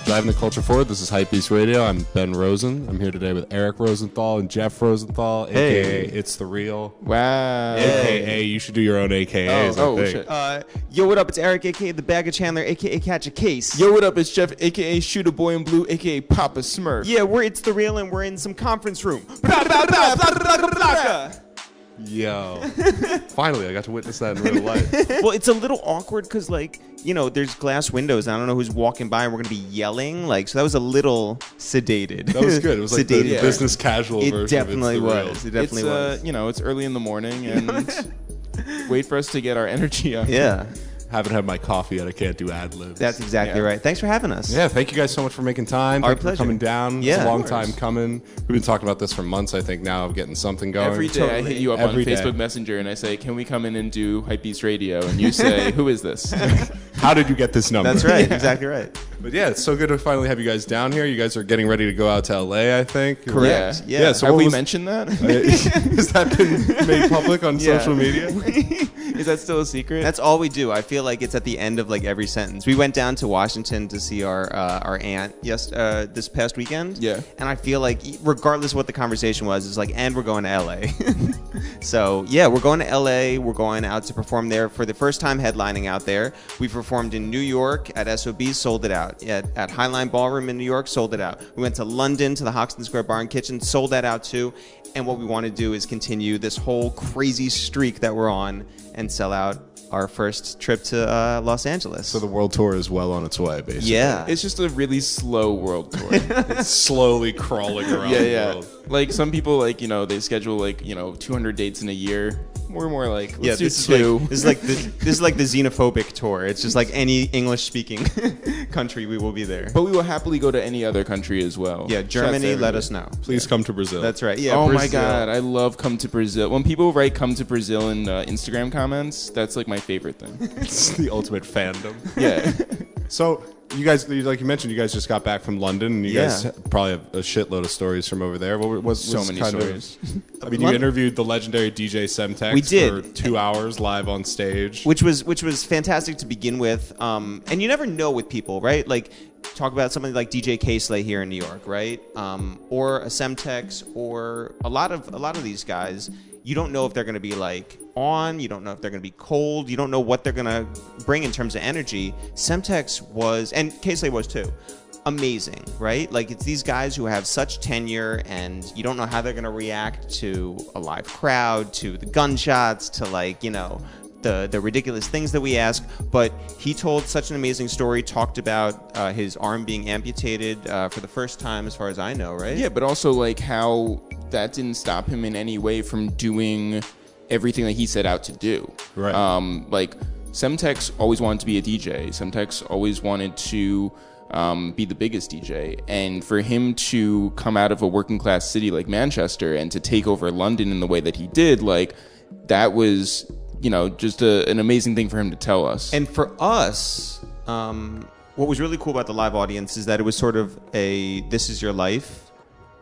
Driving the culture forward. This is Hypebeast Radio. I'm Ben Rosen. I'm here today with Eric Rosenthal and Jeff Rosenthal, aka ItsTheReal. Wow. AKA, you should do your own AKAs. I think. Shit. Yo, what up? It's Eric, aka the Bag of Chandler, aka Catch a Case. Yo, what up? It's Jeff, aka Shoot a Boy in Blue, aka Papa Smurf. Yeah, we're ItsTheReal and we're in some conference room. Yo. Finally, I got to witness that in real life. Well, it's a little awkward because, like, you know, there's glass windows. And I don't know who's walking by and we're going to be yelling. Like, so that was a little sedated. That was good. It was like the Sedated. business casual version. It definitely was. It It's, definitely was. you know, it's early in the morning and wait for us to get our energy up. Yeah, Haven't had my coffee yet. I can't do ad-libs. that's exactly right. Thanks for having us. Yeah, thank you guys so much for making time. Our Thank you pleasure. for coming down. Yeah, it's a long of time course. coming. We've been talking about this for months, I think, now of getting something going. Every day I hit you up Every on day. Facebook Messenger and I say, can we come in and do Hypebeast Radio? And you say, who is this? How did you get this number? That's right. Exactly right. But yeah, it's so good to finally have you guys down here. You guys are getting ready to go out to LA, I think. Correct. Yeah. Yeah. So Have what we was- mentioned that? Has that been made public on Yeah. social media? Is that still a secret? That's all we do. I feel like it's at the end of like every sentence. We went down to Washington to see our aunt this past weekend. Yeah. And I feel like regardless of what the conversation was, it's like, and we're going to LA. So yeah, we're going to LA. We're going out to perform there for the first time headlining out there. We performed in New York at SOB, sold it out. At Highline Ballroom in New York, sold it out. We went to London to the Hoxton Square Bar and Kitchen, sold that out too. And what we want to do is continue this whole crazy streak that we're on and sell out our first trip to Los Angeles. So the world tour is well on its way, basically. Yeah. It's just a really slow world tour. It's slowly crawling around the world. Like some people, like, you know, they schedule like, you know, 200 dates in a year. We're more like, let's do this two. is like this is like the xenophobic tour. It's just like any English-speaking country, we will be there. But we will happily go to any other country as well. Yeah, Germany, Shouts to let everybody. us know. Please come to Brazil. That's right. Yeah. Oh my Brazil. God, I love come to Brazil. When people write come to Brazil in Instagram comments, that's like my favorite thing. It's the ultimate fandom. Yeah. So you guys, like you mentioned, you guys just got back from London, and you guys probably have a shitload of stories from over there. What was So many kind of- stories. I mean, you interviewed the legendary DJ Semtex We did. for 2 hours live on stage. which was fantastic to begin with. And you never know with people, right? Like, talk about somebody like DJ K-Slay here in New York, right? Or a Semtex, or a lot of these guys. You don't know if they're going to be like on. You don't know if they're going to be cold. You don't know what they're going to bring in terms of energy. Semtex was, and K-Slay was too, amazing, right? Like, it's these guys who have such tenure, and you don't know how they're going to react to a live crowd, to the gunshots, to, like, you know, the ridiculous things that we ask. But he told such an amazing story, talked about his arm being amputated for the first time, as far as I know, right? Yeah, but also like how that didn't stop him in any way from doing everything that he set out to do. Right. Like Semtex always wanted to be a DJ. Semtex always wanted to be the biggest DJ. And for him to come out of a working class city like Manchester and to take over London in the way that he did, like, that was, you know, just an amazing thing for him to tell us. And for us, what was really cool about the live audience is that it was sort of a This Is Your Life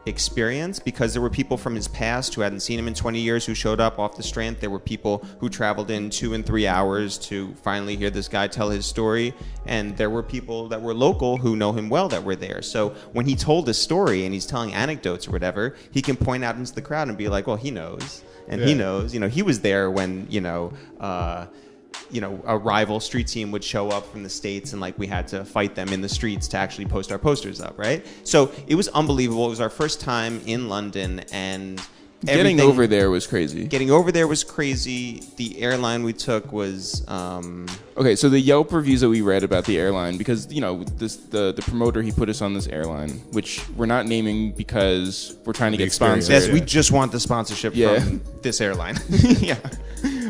experience, because there were people from his past who hadn't seen him in 20 years who showed up off the strength. There were people who traveled in 2 and 3 hours to finally hear this guy tell his story. And there were people that were local who know him well that were there. So when he told his story and he's telling anecdotes or whatever, he can point out into the crowd and be like, well, he knows. And he knows, you know, he was there when, you know, a rival street team would show up from the States, and like we had to fight them in the streets to actually post our posters up, right? So it was unbelievable. It was our first time in London, and Getting over there was crazy. Getting over there was crazy. The airline we took was Okay, so the Yelp reviews that we read about the airline, because, you know, the promoter, he put us on this airline, which we're not naming because we're trying to get experience. sponsored. yes, we just want the sponsorship from this airline. Yeah.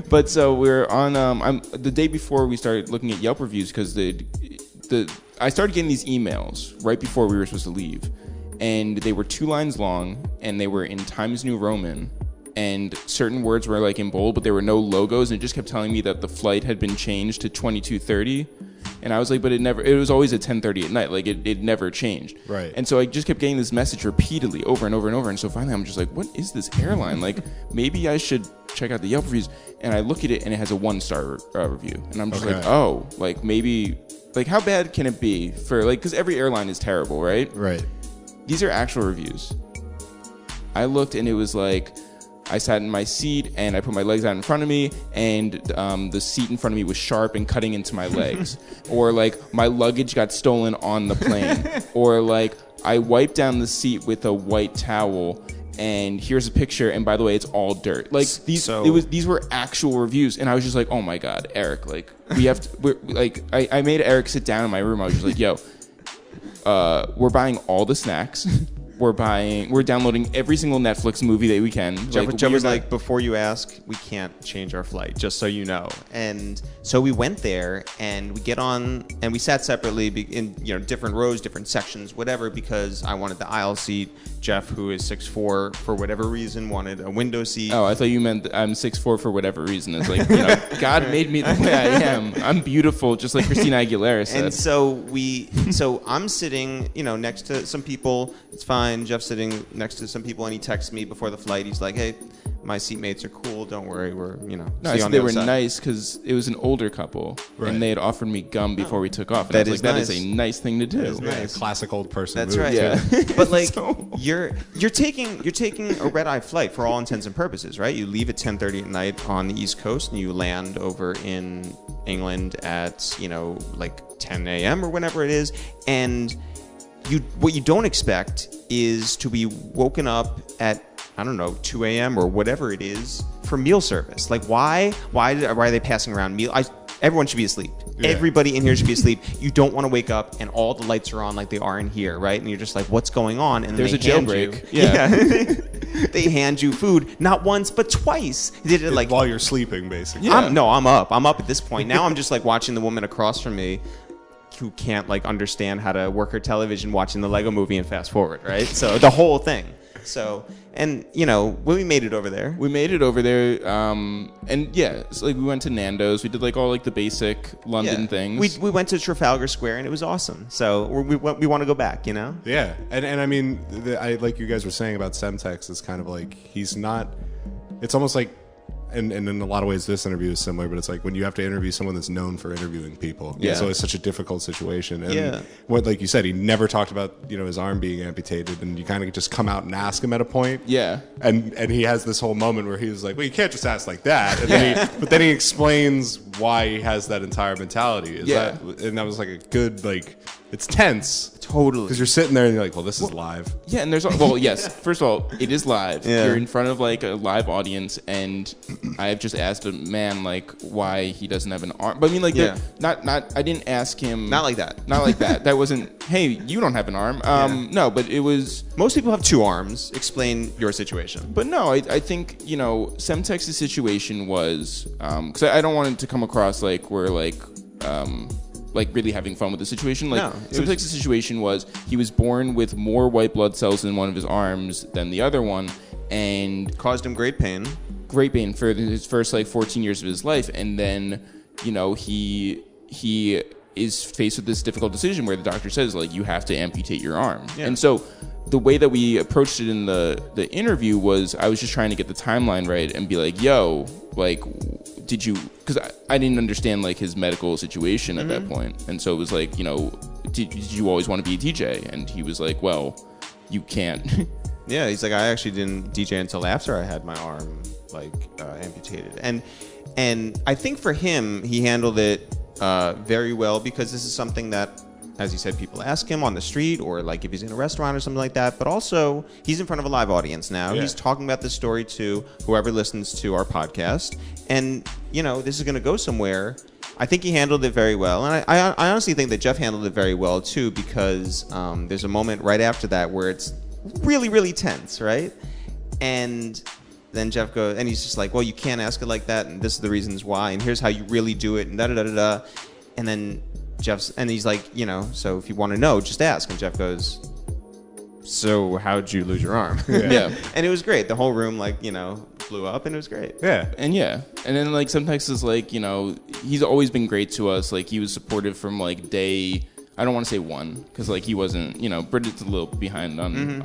But so we're on the day before we started looking at Yelp reviews, because I started getting these emails right before we were supposed to leave, and they were 2 lines long, and they were in Times New Roman, and certain words were like in bold, but there were no logos, and it just kept telling me that the flight had been changed to 22:30. And I was like, but it was always at 10:30 at night. Like, it never changed. Right. And so I just kept getting this message repeatedly over and over and over. And so finally I'm just like, what is this airline? Like, maybe I should check out the Yelp reviews. And I look at it and it has a 1-star review. And I'm just like, oh, like maybe like how bad can it be for like, because every airline is terrible, right? Right. These are actual reviews. I looked and it was like, I sat in my seat and I put my legs out in front of me, and the seat in front of me was sharp and cutting into my legs. Or like my luggage got stolen on the plane. Or like I wiped down the seat with a white towel, and here's a picture, and by the way, it's all dirt. Like these were actual reviews, and I was just like, oh my God, Eric, like I made Eric sit down in my room. I was just like, yo, we're buying all the snacks. We're downloading every single Netflix movie that we can. Jeff was like, before you ask, we can't change our flight, just so you know. And so we went there, and we get on, and we sat separately in different rows, different sections, whatever, because I wanted the aisle seat. Jeff, who is 6'4", for whatever reason, wanted a window seat. Oh, I thought you meant I'm 6'4" for whatever reason. It's like, God made me the way I am. I'm beautiful, just like Christina Aguilera said. And so I'm sitting, next to some people. It's fine. Jeff's sitting next to some people, and he texts me before the flight. He's like, hey, my seatmates are cool. Don't worry. We're, No, so they were nice because it was an older couple, right, and they had offered me gum before we took off. And I was like, nice. that is a nice thing to do. That is nice. Classic old person. That's move. right. Yeah. But like, you're taking a red-eye flight for all intents and purposes, right? You leave at 10:30 at night on the East Coast, and you land over in England at like 10 a.m. or whenever it is, and what you don't expect is to be woken up at, I don't know, 2 a.m. or whatever it is for meal service. Like, why are they passing around meal? Everyone should be asleep. Yeah. Everybody in here should be asleep. You don't want to wake up and all the lights are on like they are in here, right? And you're just like, what's going on? And there's a jailbreak. Yeah. They hand you food, not once but twice. They did it like while you're sleeping, basically. Yeah. I'm up. I'm up at this point. Now I'm just like watching the woman across from me who can't like understand how to work her television, watching the Lego movie and fast forward, right? So the whole thing. So, and when we made it over there, and yeah, so like we went to Nando's. We did like all like the basic London things. We went to Trafalgar Square, and it was awesome. So we want to go back, Yeah, and I mean, I like you guys were saying about Semtex is kind of like he's not. It's almost like. And in a lot of ways, this interview is similar, but it's like when you have to interview someone that's known for interviewing people. Yeah. So it's such a difficult situation. And what, like you said, he never talked about, his arm being amputated, and you kind of just come out and ask him at a point. Yeah. And he has this whole moment where he was like, well, you can't just ask like that. And but then he explains why he has that entire mentality. And that was like a good, like, it's tense. Totally. Because you're sitting there and you're like, well, this is live. Yeah, and yes. First of all, it is live. Yeah. You're in front of like a live audience, and I've just asked a man like why he doesn't have an arm. But I mean, like, I didn't ask him. Not like that. Not like that. That wasn't. Hey, you don't have an arm. No, but it was. Most people have two arms. Explain your situation. But no, I think Semtex's situation was because I don't want it to come across like we're like really having fun with the situation. Like, Semtex's situation was he was born with more white blood cells in one of his arms than the other one, and caused him great pain for his first like 14 years of his life. And then he is faced with this difficult decision where the doctor says like you have to amputate your arm. And so the way that we approached it in the interview was I was just trying to get the timeline right and be like, yo, like, did you, because I didn't understand like his medical situation at that point. And so it was like, did you always want to be a DJ? And he was like, well, you can't. Yeah, he's like, I actually didn't DJ until after I had my arm like amputated. And I think for him, he handled it very well, because this is something that, as he said, people ask him on the street or like if he's in a restaurant or something like that. But also, he's in front of a live audience now. Yeah. He's talking about this story to whoever listens to our podcast. And, this is going to go somewhere. I think he handled it very well. And I honestly think that Jeff handled it very well, too, because there's a moment right after that where it's really, really tense, right? And then Jeff goes, and he's just like, well, you can't ask it like that, and this is the reasons why, and here's how you really do it, and da-da-da-da-da. And then he's like, so if you want to know, just ask. And Jeff goes, so how'd you lose your arm? Yeah. And it was great. The whole room, like, blew up, and it was great. Yeah. And then like Semtex is like, he's always been great to us. Like, he was supportive from like day, I don't want to say one, because like he wasn't, Bridget's a little behind on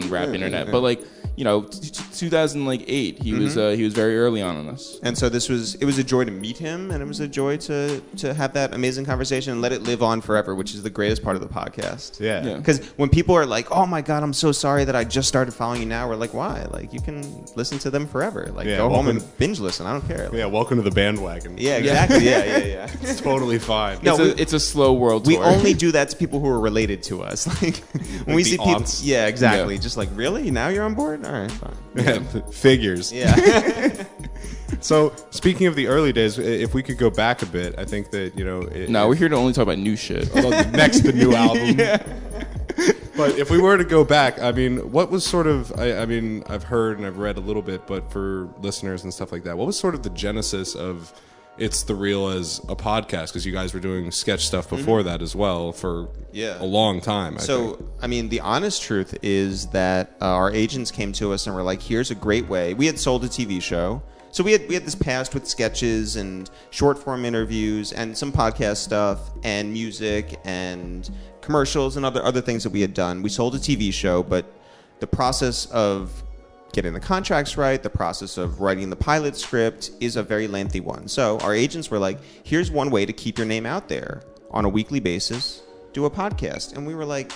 rap internet, but like, 2008. He was very early on us. And so it was a joy to meet him, and it was a joy to have that amazing conversation and let it live on forever, which is the greatest part of the podcast. Yeah. Because when people are like, "Oh my God, I'm so sorry that I just started following you now," we're like, "Why? Like, you can listen to them forever. Like, go home and binge listen. I don't care." Like, yeah, welcome to the bandwagon. yeah, exactly. Yeah. It's totally fine. No, It's a slow world tour. We only do that to people who are related to us. Like when we see people, aunts. yeah, exactly. Just like, really? Now you're on board? All right, fine. Yeah, figures. Yeah. So speaking of the early days, if we could go back a bit, I think that we're here to only talk about new shit. the new album. But if we were to go back, I mean, what was sort of, I mean, I've heard and I've read a little bit, but for listeners and stuff like that, what was sort of the genesis of It's the Real as a podcast? Because you guys were doing sketch stuff before that as well for a long time. I mean, the honest truth is that our agents came to us and were like, here's a great way. We had sold a TV show. So we had this past with sketches and short form interviews and some podcast stuff and music and commercials and other things that we had done. We sold a TV show, but the process of getting the contracts right, the process of writing the pilot script is a very lengthy one. So our agents were like, here's one way to keep your name out there on a weekly basis, do a podcast. And we were like,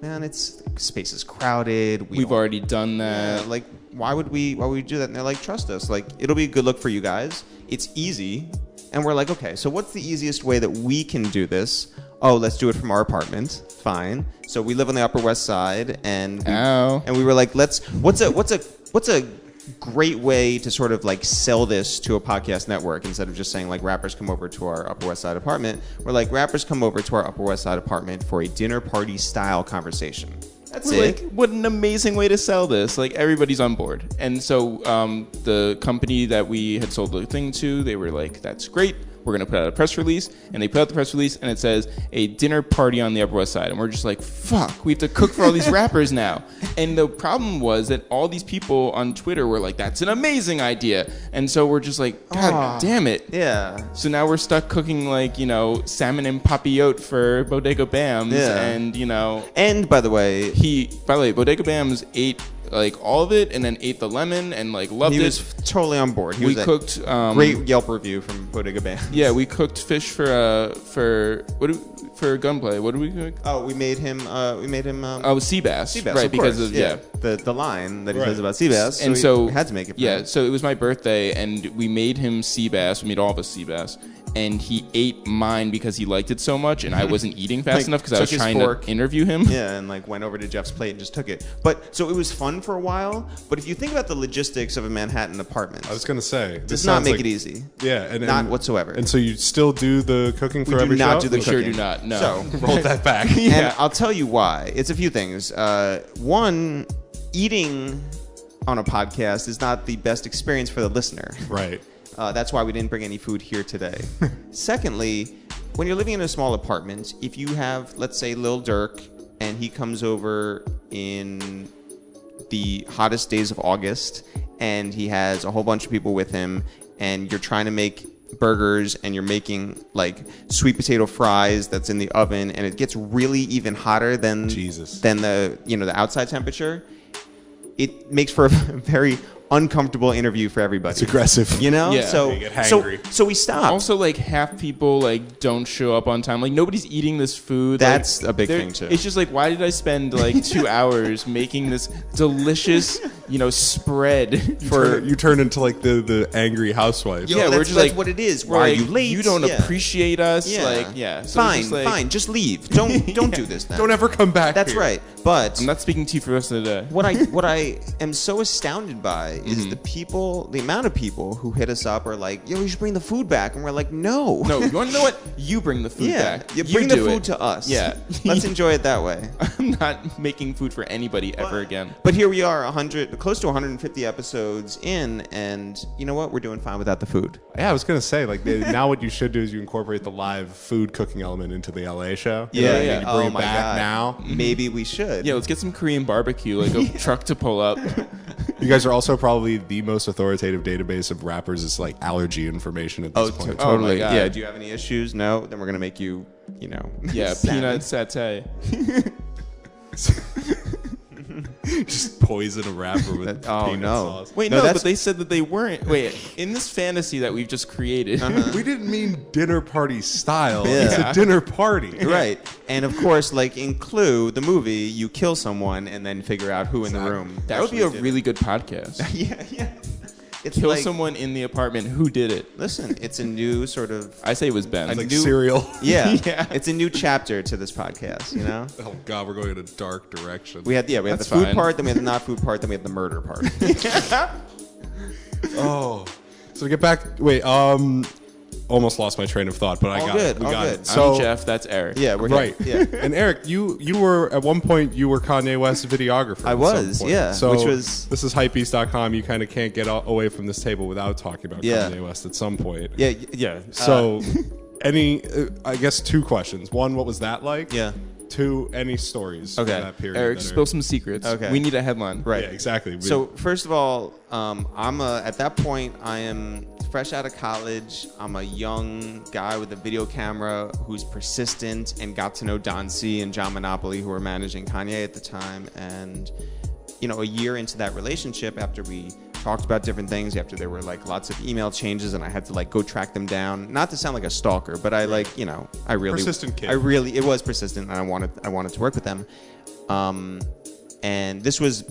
man, space is crowded. We've already done that. Yeah, like, why would we do that? And they're like, trust us. Like, it'll be a good look for you guys. It's easy. And we're like, okay, so what's the easiest way that we can do this? Oh, let's do it from our apartment. Fine. So we live on the Upper West Side, and we were like, what's a great way to sort of like sell this to a podcast network instead of just saying like rappers come over to our Upper West Side apartment. We're like, rappers come over to our Upper West Side apartment for a dinner party style conversation. That's it. Like, what an amazing way to sell this. Like, everybody's on board. And so the company that we had sold the thing to, they were like, that's great. We're going to put out a press release. And they put out the press release, and it says, a dinner party on the Upper West Side. And we're just like, fuck, we have to cook for all these rappers now. And the problem was that all these people on Twitter were like, that's an amazing idea. And so we're just like, God damn it. Yeah. So now we're stuck cooking, like, salmon and papillote for Bodega Bamz. Yeah. And, And, by the way, Bodega Bamz ate like all of it and then ate the lemon and like loved it. He was totally on board. We cooked great Yelp review from Bodega Bamz. Yeah, we cooked fish for Gunplay. What did we cook? Oh, we made him sea bass. Sea bass, right? Of because course. of the line that he says about sea bass. And so we had to make it. So it was my birthday, and we made him sea bass. We made all of us sea bass, and he ate mine because he liked it so much, and I wasn't eating fast enough because I was trying to interview him. Yeah, and like went over to Jeff's plate and just took it. But so it was fun for a while. But if you think about the logistics of a Manhattan apartment, I was gonna say, does not make it easy. Yeah, and not whatsoever. And so you still do the cooking for every show? We do not do the We cooking. sure do not. No. So roll that back. And I'll tell you why. It's a few things. One, eating on a podcast is not the best experience for the listener. Right. That's why we didn't bring any food here today. Secondly, when you're living in a small apartment, if you have, let's say, Lil Durk, and he comes over in the hottest days of August, and he has a whole bunch of people with him, and you're trying to make burgers, and you're making like sweet potato fries that's in the oven, and it gets really even hotter than the outside temperature, it makes for a very uncomfortable interview for everybody. It's aggressive. Yeah. So you get hangry. So we stopped. Also, like, half people like don't show up on time. Like, nobody's eating this food. That's like, a big thing too. It's just like, why did I spend like 2 hours making this delicious, spread for? You turn into like the angry housewife. Yo, yeah, we're that's just like, what it is. Why are like, you late? You don't appreciate us. Yeah. Like, yeah. So Fine. Just leave. Don't do this then. Don't ever come back. That's here. right. But I'm not speaking to you for the rest of the day. what I am so astounded by is the amount of people who hit us up are like, yo, you should bring the food back, and we're like, no. No, you want to know what? You bring the food back. You bring the do food it. to us. Yeah. Let's enjoy it that way. I'm not making food for anybody ever again. But here we are, close to 150 episodes in, and you know what? We're doing fine without the food. Yeah, I was gonna say, like, now what you should do is you incorporate the live food cooking element into the LA show. Yeah. You bring it my back God. now. Maybe we should. Yeah, let's get some Korean barbecue, like a truck to pull up. You guys are also probably the most authoritative database of rappers. It's like allergy information at this point. Oh my God. Yeah. Do you have any issues? No. Then we're gonna make you, Yeah, salmon. peanut satay. Just poison a rapper with peanut sauce. Wait, No, but they said that they weren't. Wait, in this fantasy that we've just created. We didn't mean dinner party style. Yeah. It's a dinner party. Right. And of course, like in Clue, the movie, you kill someone and then figure out who in the room. That would be a really good podcast. Yeah. It's Kill like, someone in the apartment. Who did it? Listen, it's a new sort of. I say it was Ben. Like new- cereal. Yeah. Yeah. It's a new chapter to this podcast, you know? Oh God, we're going in a dark direction. We had the That's food fine. part, then we had the not food part, then we had the murder part. Oh, so to get back. Wait, almost lost my train of thought, but I All got good, it. We all got good. it. So I'm Jeff. That's Eric. Yeah, we're right. here. Yeah. And Eric, you were at one point you were Kanye West's videographer. I at was, some point. yeah, So which was- this is hypebeast.com. You kind of can't get away from this table without talking about Yeah. Kanye West at some point. Yeah. So, I guess 2 questions. 1, what was that like? Yeah. 2, any stories Okay. from that period? Eric, that spill are- some secrets. Okay. We need a headline. Right. Yeah, exactly. So first of all, at that point, I am fresh out of college. I'm a young guy with a video camera who's persistent and got to know Don C and John Monopoly, who were managing Kanye at the time. And, you know, a year into that relationship, after we talked about different things, after there were like lots of email changes and I had to like go track them down, not to sound like a stalker, but I like, you know, I really Persistent kid. it was persistent and I wanted to work with them. And this was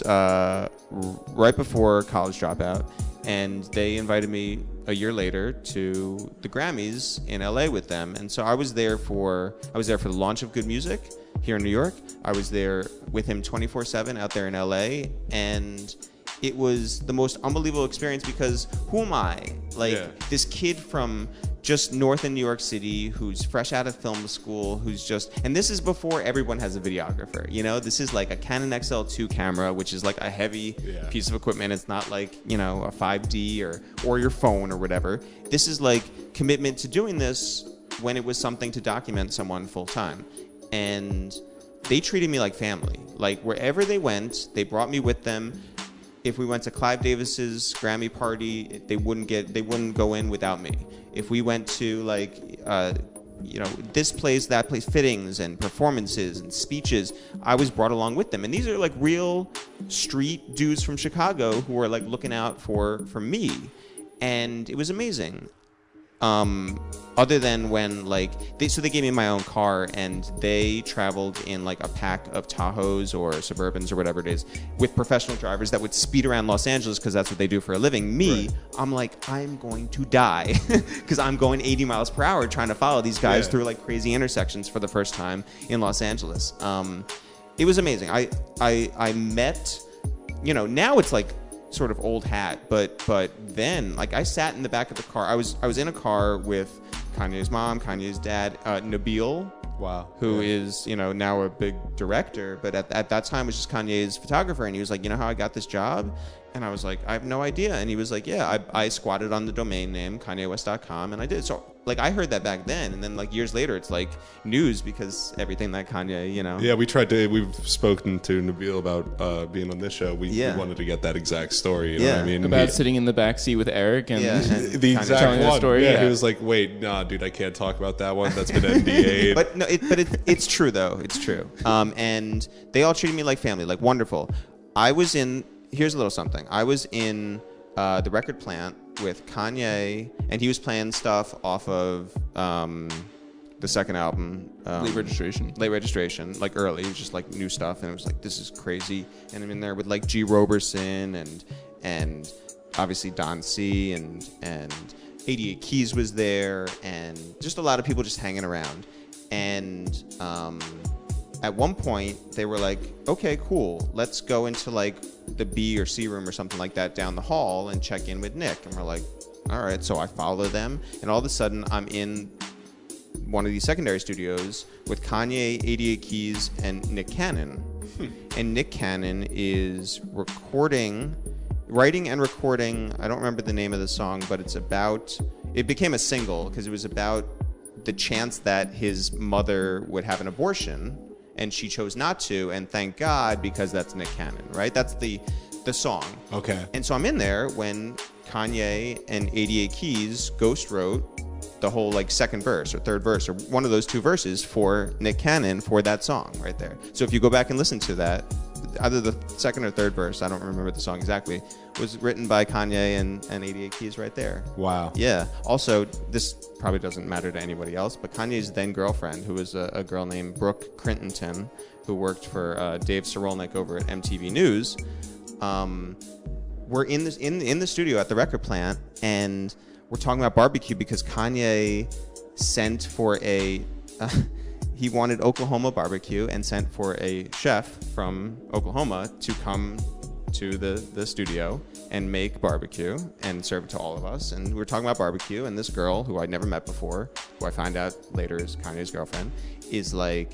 right before College Dropout, and they invited me a year later to the Grammys in LA with them. And so I was there for the launch of Good Music here in New York. I was there with him 24/7 out there in LA, and it was the most unbelievable experience because who am I? Like this kid from just north in New York City who's fresh out of film school, who's just, and this is before everyone has a videographer, you know? This is like a Canon XL2 camera, which is like a heavy piece of equipment. It's not like, you know, a 5D or your phone or whatever. This is like commitment to doing this when it was something to document someone full time. And they treated me like family. Like wherever they went, they brought me with them. If we went to Clive Davis's Grammy party, they wouldn't go in without me. If we went to like, you know, this place, that place, fittings and performances and speeches, I was brought along with them. And these are like real street dudes from Chicago who were like looking out for me. And it was amazing. Other than when like they gave me my own car and they traveled in like a pack of Tahoes or Suburbans or whatever it is with professional drivers that would speed around Los Angeles because that's what they do for a living. Me, I'm like, I'm going to die because I'm going 80 miles per hour trying to follow these guys through like crazy intersections for the first time in Los Angeles. It was amazing. I met, you know, now it's like sort of old hat, but then like I sat in the back of the car. I was in a car with Kanye's mom, Kanye's dad, Nabil, who is, you know, now a big director, but at that time was just Kanye's photographer. And he was like, you know how I got this job? And I was like, I have no idea. And he was like, yeah, I squatted on the domain name KanyeWest.com, and I did. So like I heard that back then, and then like years later it's like news because everything that Kanye, you know. Yeah, we've spoken to Nabil about being on this show. We wanted to get that exact story, you know what I mean? About sitting in the back seat with Eric and the exact telling the one. story. He was like, wait, nah, dude, I can't talk about that one. That's been NDA'd. But no, it's true though. It's true. And they all treated me like family, like wonderful. Here's a little something. I was in the record plant with Kanye, and he was playing stuff off of the second album. Late registration, like early. It was just like new stuff, and it was like, this is crazy. And I'm in there with like G. Roberson and obviously Don C. and 88 Keys was there, and just a lot of people just hanging around. And at one point, they were like, okay, cool. Let's go into like the B or C room or something like that down the hall and check in with Nick. And we're like, all right. So I follow them. And all of a sudden, I'm in one of these secondary studios with Kanye, 88 Keys, and Nick Cannon. And Nick Cannon is writing and recording. I don't remember the name of the song, but it became a single because it was about the chance that his mother would have an abortion. And she chose not to, and thank God, because that's Nick Cannon, right? That's the song. Okay. And so I'm in there when Kanye and 88 Keys ghost wrote the whole like second verse or third verse or one of those two verses for Nick Cannon for that song right there. So if you go back and listen to that, either the second or third verse, I don't remember the song exactly, was written by Kanye and 88 Keys right there. Wow. Yeah. Also, this probably doesn't matter to anybody else, but Kanye's then girlfriend, who was a girl named Brooke Crinton, who worked for Dave Cerolnik over at MTV News, we're in the studio at the record plant, and we're talking about barbecue because Kanye sent for he wanted Oklahoma barbecue and sent for a chef from Oklahoma to come to the studio and make barbecue and serve it to all of us. And we were talking about barbecue, and this girl, who I'd never met before, who I find out later is Kanye's girlfriend, is like,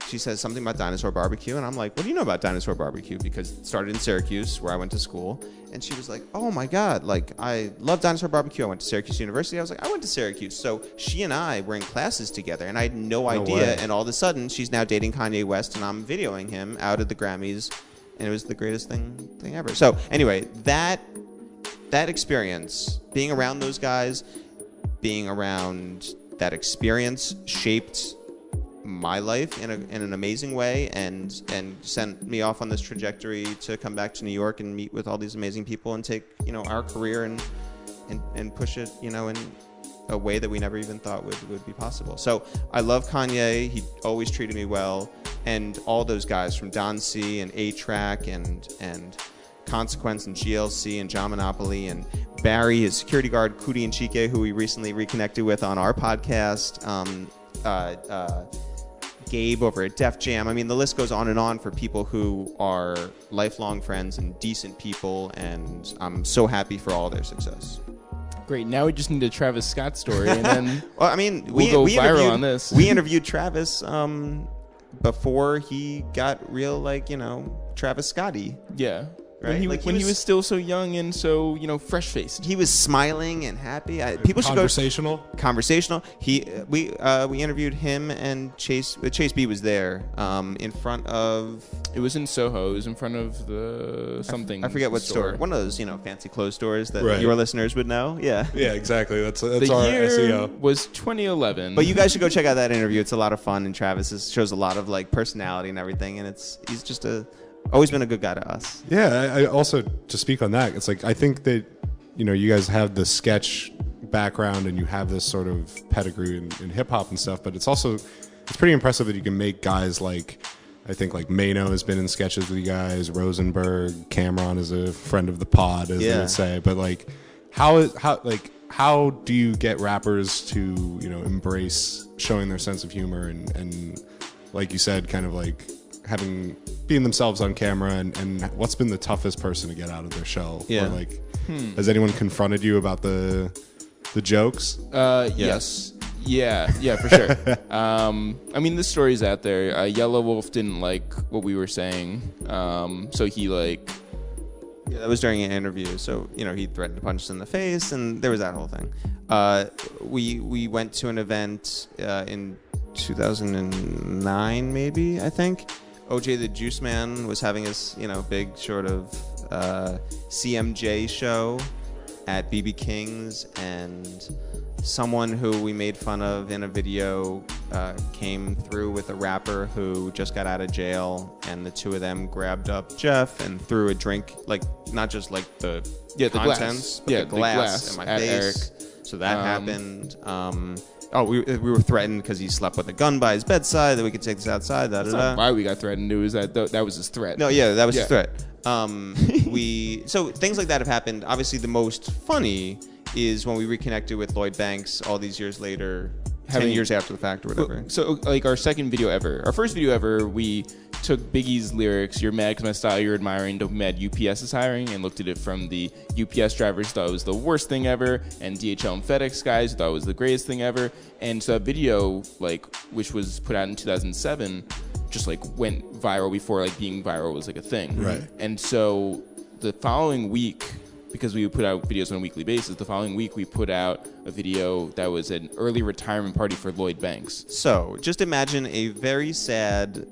she says something about dinosaur barbecue, and I'm like, what do you know about dinosaur barbecue? Because it started in Syracuse, where I went to school. And she was like, oh my God, like, I love dinosaur barbecue. I went to Syracuse University. I was like, I went to Syracuse. So she and I were in classes together, and I had no idea. Way. And all of a sudden, she's now dating Kanye West, and I'm videoing him out at the Grammys, and it was the greatest thing ever. So anyway, that experience, being around those guys, being around that experience shaped my life in an amazing way, and sent me off on this trajectory to come back to New York and meet with all these amazing people and take, you know, our career and push it, you know, in a way that we never even thought would be possible. So I love Kanye. He always treated me well, and all those guys from Don C and A-Track and Consequence and GLC and John Monopoly and Barry, his security guard, Kudi and Chike, who we recently reconnected with on our podcast. Gabe over at Def Jam. I mean, the list goes on and on for people who are lifelong friends and decent people, and I'm so happy for all their success. Great. Now we just need a Travis Scott story, and then well, I mean, we'll go viral on this. We interviewed Travis before he got real, like, you know, Travis Scotty. Yeah. Right? When he was still so young and so, you know, fresh-faced. He was smiling and happy. People should Conversational. We interviewed him, and Chase B was there in front of. It was in Soho. It was in front of the something. I forget what store. One of those, you know, fancy clothes stores that Right. your listeners would know. Yeah. Yeah, exactly. That's The our year SEO. was 2011. But you guys should go check out that interview. It's a lot of fun, and Travis shows a lot of like personality and everything, and he's just always been a good guy to us. Yeah, I also, to speak on that, it's like, I think that, you know, you guys have the sketch background and you have this sort of pedigree in hip hop and stuff, but it's pretty impressive that you can make guys like, I think like Mano has been in sketches with you guys, Rosenberg, Cameron is a friend of the pod, as they would say, but like, how do you get rappers to, you know, embrace showing their sense of humor and like you said, kind of like being themselves on camera, and what's been the toughest person to get out of their shell? Yeah. Or like, has anyone confronted you about the jokes? Yes. Yeah, for sure. I mean, the story's out there. Yelawolf didn't like what we were saying, so he like. Yeah, that was during an interview. So, you know, he threatened to punch us in the face, and there was that whole thing. We went to an event in 2009, maybe, I think. OJ the Juice Man was having his, you know, big sort of CMJ show at BB King's, and someone who we made fun of in a video came through with a rapper who just got out of jail, and the two of them grabbed up Jeff and threw a drink, like not just like the contents, glass. but the glass in my face. So that happened. We were threatened because he slept with a gun by his bedside that we could take this outside. That's not why we got threatened. It was that was his threat. No, yeah, that was his threat. So things like that have happened. Obviously, the most funny is when we reconnected with Lloyd Banks all these years later, 10 years after the fact or whatever. So, like, our second video ever, our first video ever, we took Biggie's lyrics, "You're mad because my style you're admiring, don't be mad UPS is hiring," and looked at it from the UPS drivers thought it was the worst thing ever, and DHL and FedEx guys thought it was the greatest thing ever. And so that video, like, which was put out in 2007, just like went viral before like being viral was like a thing. Right. And so the following week, because we would put out videos on a weekly basis, the following week we put out a video that was an early retirement party for Lloyd Banks. So just imagine a very sad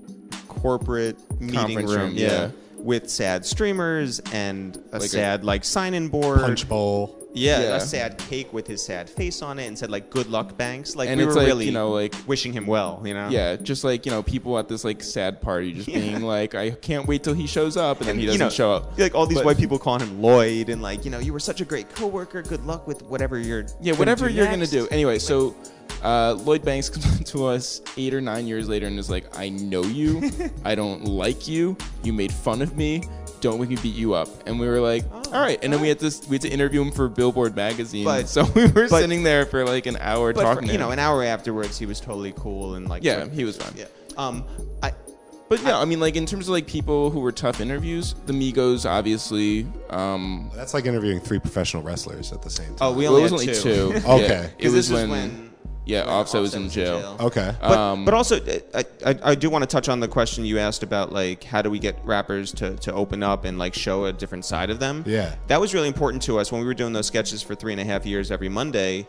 corporate meeting room, with sad streamers and a like sad like sign-in board, punch bowl. Yeah, a sad cake with his sad face on it and said like "Good luck, Banks." Like and we it's were like, really, you know, like wishing him well. You know. Yeah, just like, you know, people at this like sad party just being like, I can't wait till he shows up, and then he doesn't show up. Like all these white people calling him Lloyd, and like, you know, you were such a great coworker. Good luck with whatever you're whatever you're gonna do. Anyway, so Lloyd Banks comes up to us 8 or 9 years later and is like, I know you, I don't like you, you made fun of me. Don't make me beat you up. And we were like, all right. And then we had to interview him for Billboard magazine. So we were sitting there for like an hour talking to him. You know, an hour afterwards, he was totally cool and like. Yeah, he was fun. Yeah. But yeah, I mean, like in terms of like people who were tough interviews, the Migos obviously. That's like interviewing 3 professional wrestlers at the same time. Oh, we only it was had only 2. 2. Okay. It was this was when Offset was in jail. Okay. But also, I do want to touch on the question you asked about like how do we get rappers to open up and like show a different side of them. Yeah. That was really important to us when we were doing those sketches for 3.5 years every Monday.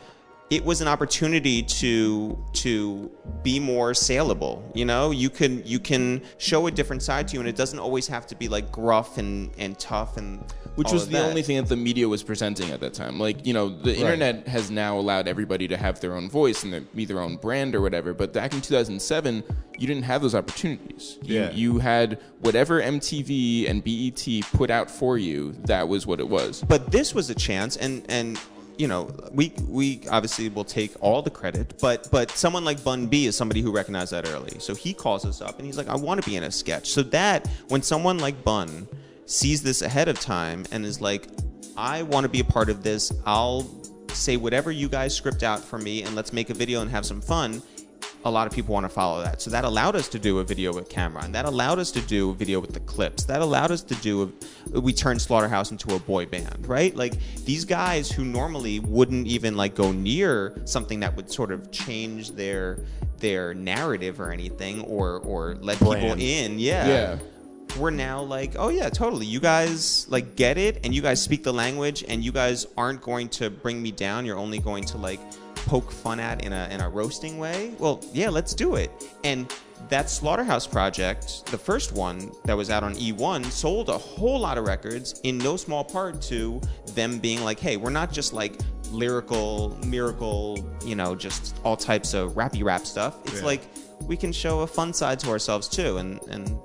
It was an opportunity to be more saleable. You know, you can show a different side to you, and it doesn't always have to be like gruff and tough and. Which was the only thing that the media was presenting at that time. Like, you know, the internet has now allowed everybody to have their own voice and be their own brand or whatever. But back in 2007, you didn't have those opportunities. You had whatever MTV and BET put out for you. That was what it was. But this was a chance, and you know, we obviously will take all the credit, but someone like Bun B is somebody who recognized that early. So he calls us up and he's like, I want to be in a sketch. So that when someone like Bun sees this ahead of time and is like, I want to be a part of this, I'll say whatever you guys script out for me and let's make a video and have some fun. A lot of people want to follow that. So that allowed us to do a video with camera, and that allowed us to do a video with the clips. That allowed us to do we turned Slaughterhouse into a boy band, right? Like these guys who normally wouldn't even like go near something that would sort of change their narrative or anything or let people in. Yeah. We're now like, oh yeah, totally. You guys like get it, and you guys speak the language, and you guys aren't going to bring me down. You're only going to like poke fun at in a roasting way. Well, yeah, let's do it. And that Slaughterhouse project, the first one that was out on E1, sold a whole lot of records in no small part to them being like, hey, we're not just like lyrical, miracle, you know, just all types of rappy rap stuff. It's like we can show a fun side to ourselves too, and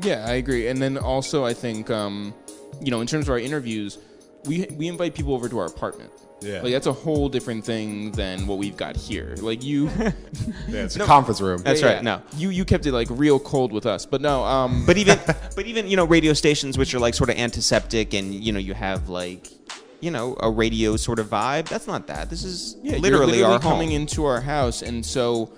yeah, I agree. And then also, I think, you know, in terms of our interviews, we invite people over to our apartment. Yeah. Like, that's a whole different thing than what we've got here. Like, you... Yeah, it's a conference room. That's right. No. You kept it, like, real cold with us. But no... But even, you know, radio stations which are, like, sort of antiseptic and, you know, you have, like... You know, a radio sort of vibe. That's not that. This is literally our home. Coming into our house, and so...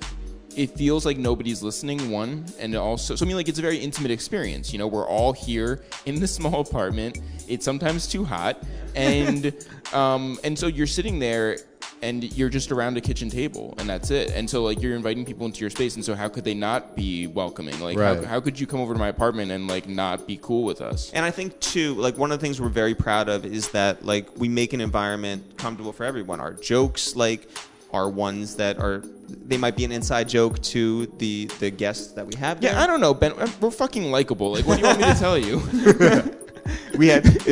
It feels like nobody's listening, one, and also, so I mean, like, it's a very intimate experience. You know, we're all here in the small apartment. It's sometimes too hot, and so you're sitting there, and you're just around a kitchen table, and that's it. And so, like, you're inviting people into your space, and so how could they not be welcoming? Like, how could you come over to my apartment and, like, not be cool with us? And I think, too, like, one of the things we're very proud of is that, like, we make an environment comfortable for everyone. Our jokes, like, are ones that are, they might be an inside joke to the guests that we have there. Yeah, I don't know, Ben. We're fucking likable. Like, what do you want me to tell you? We had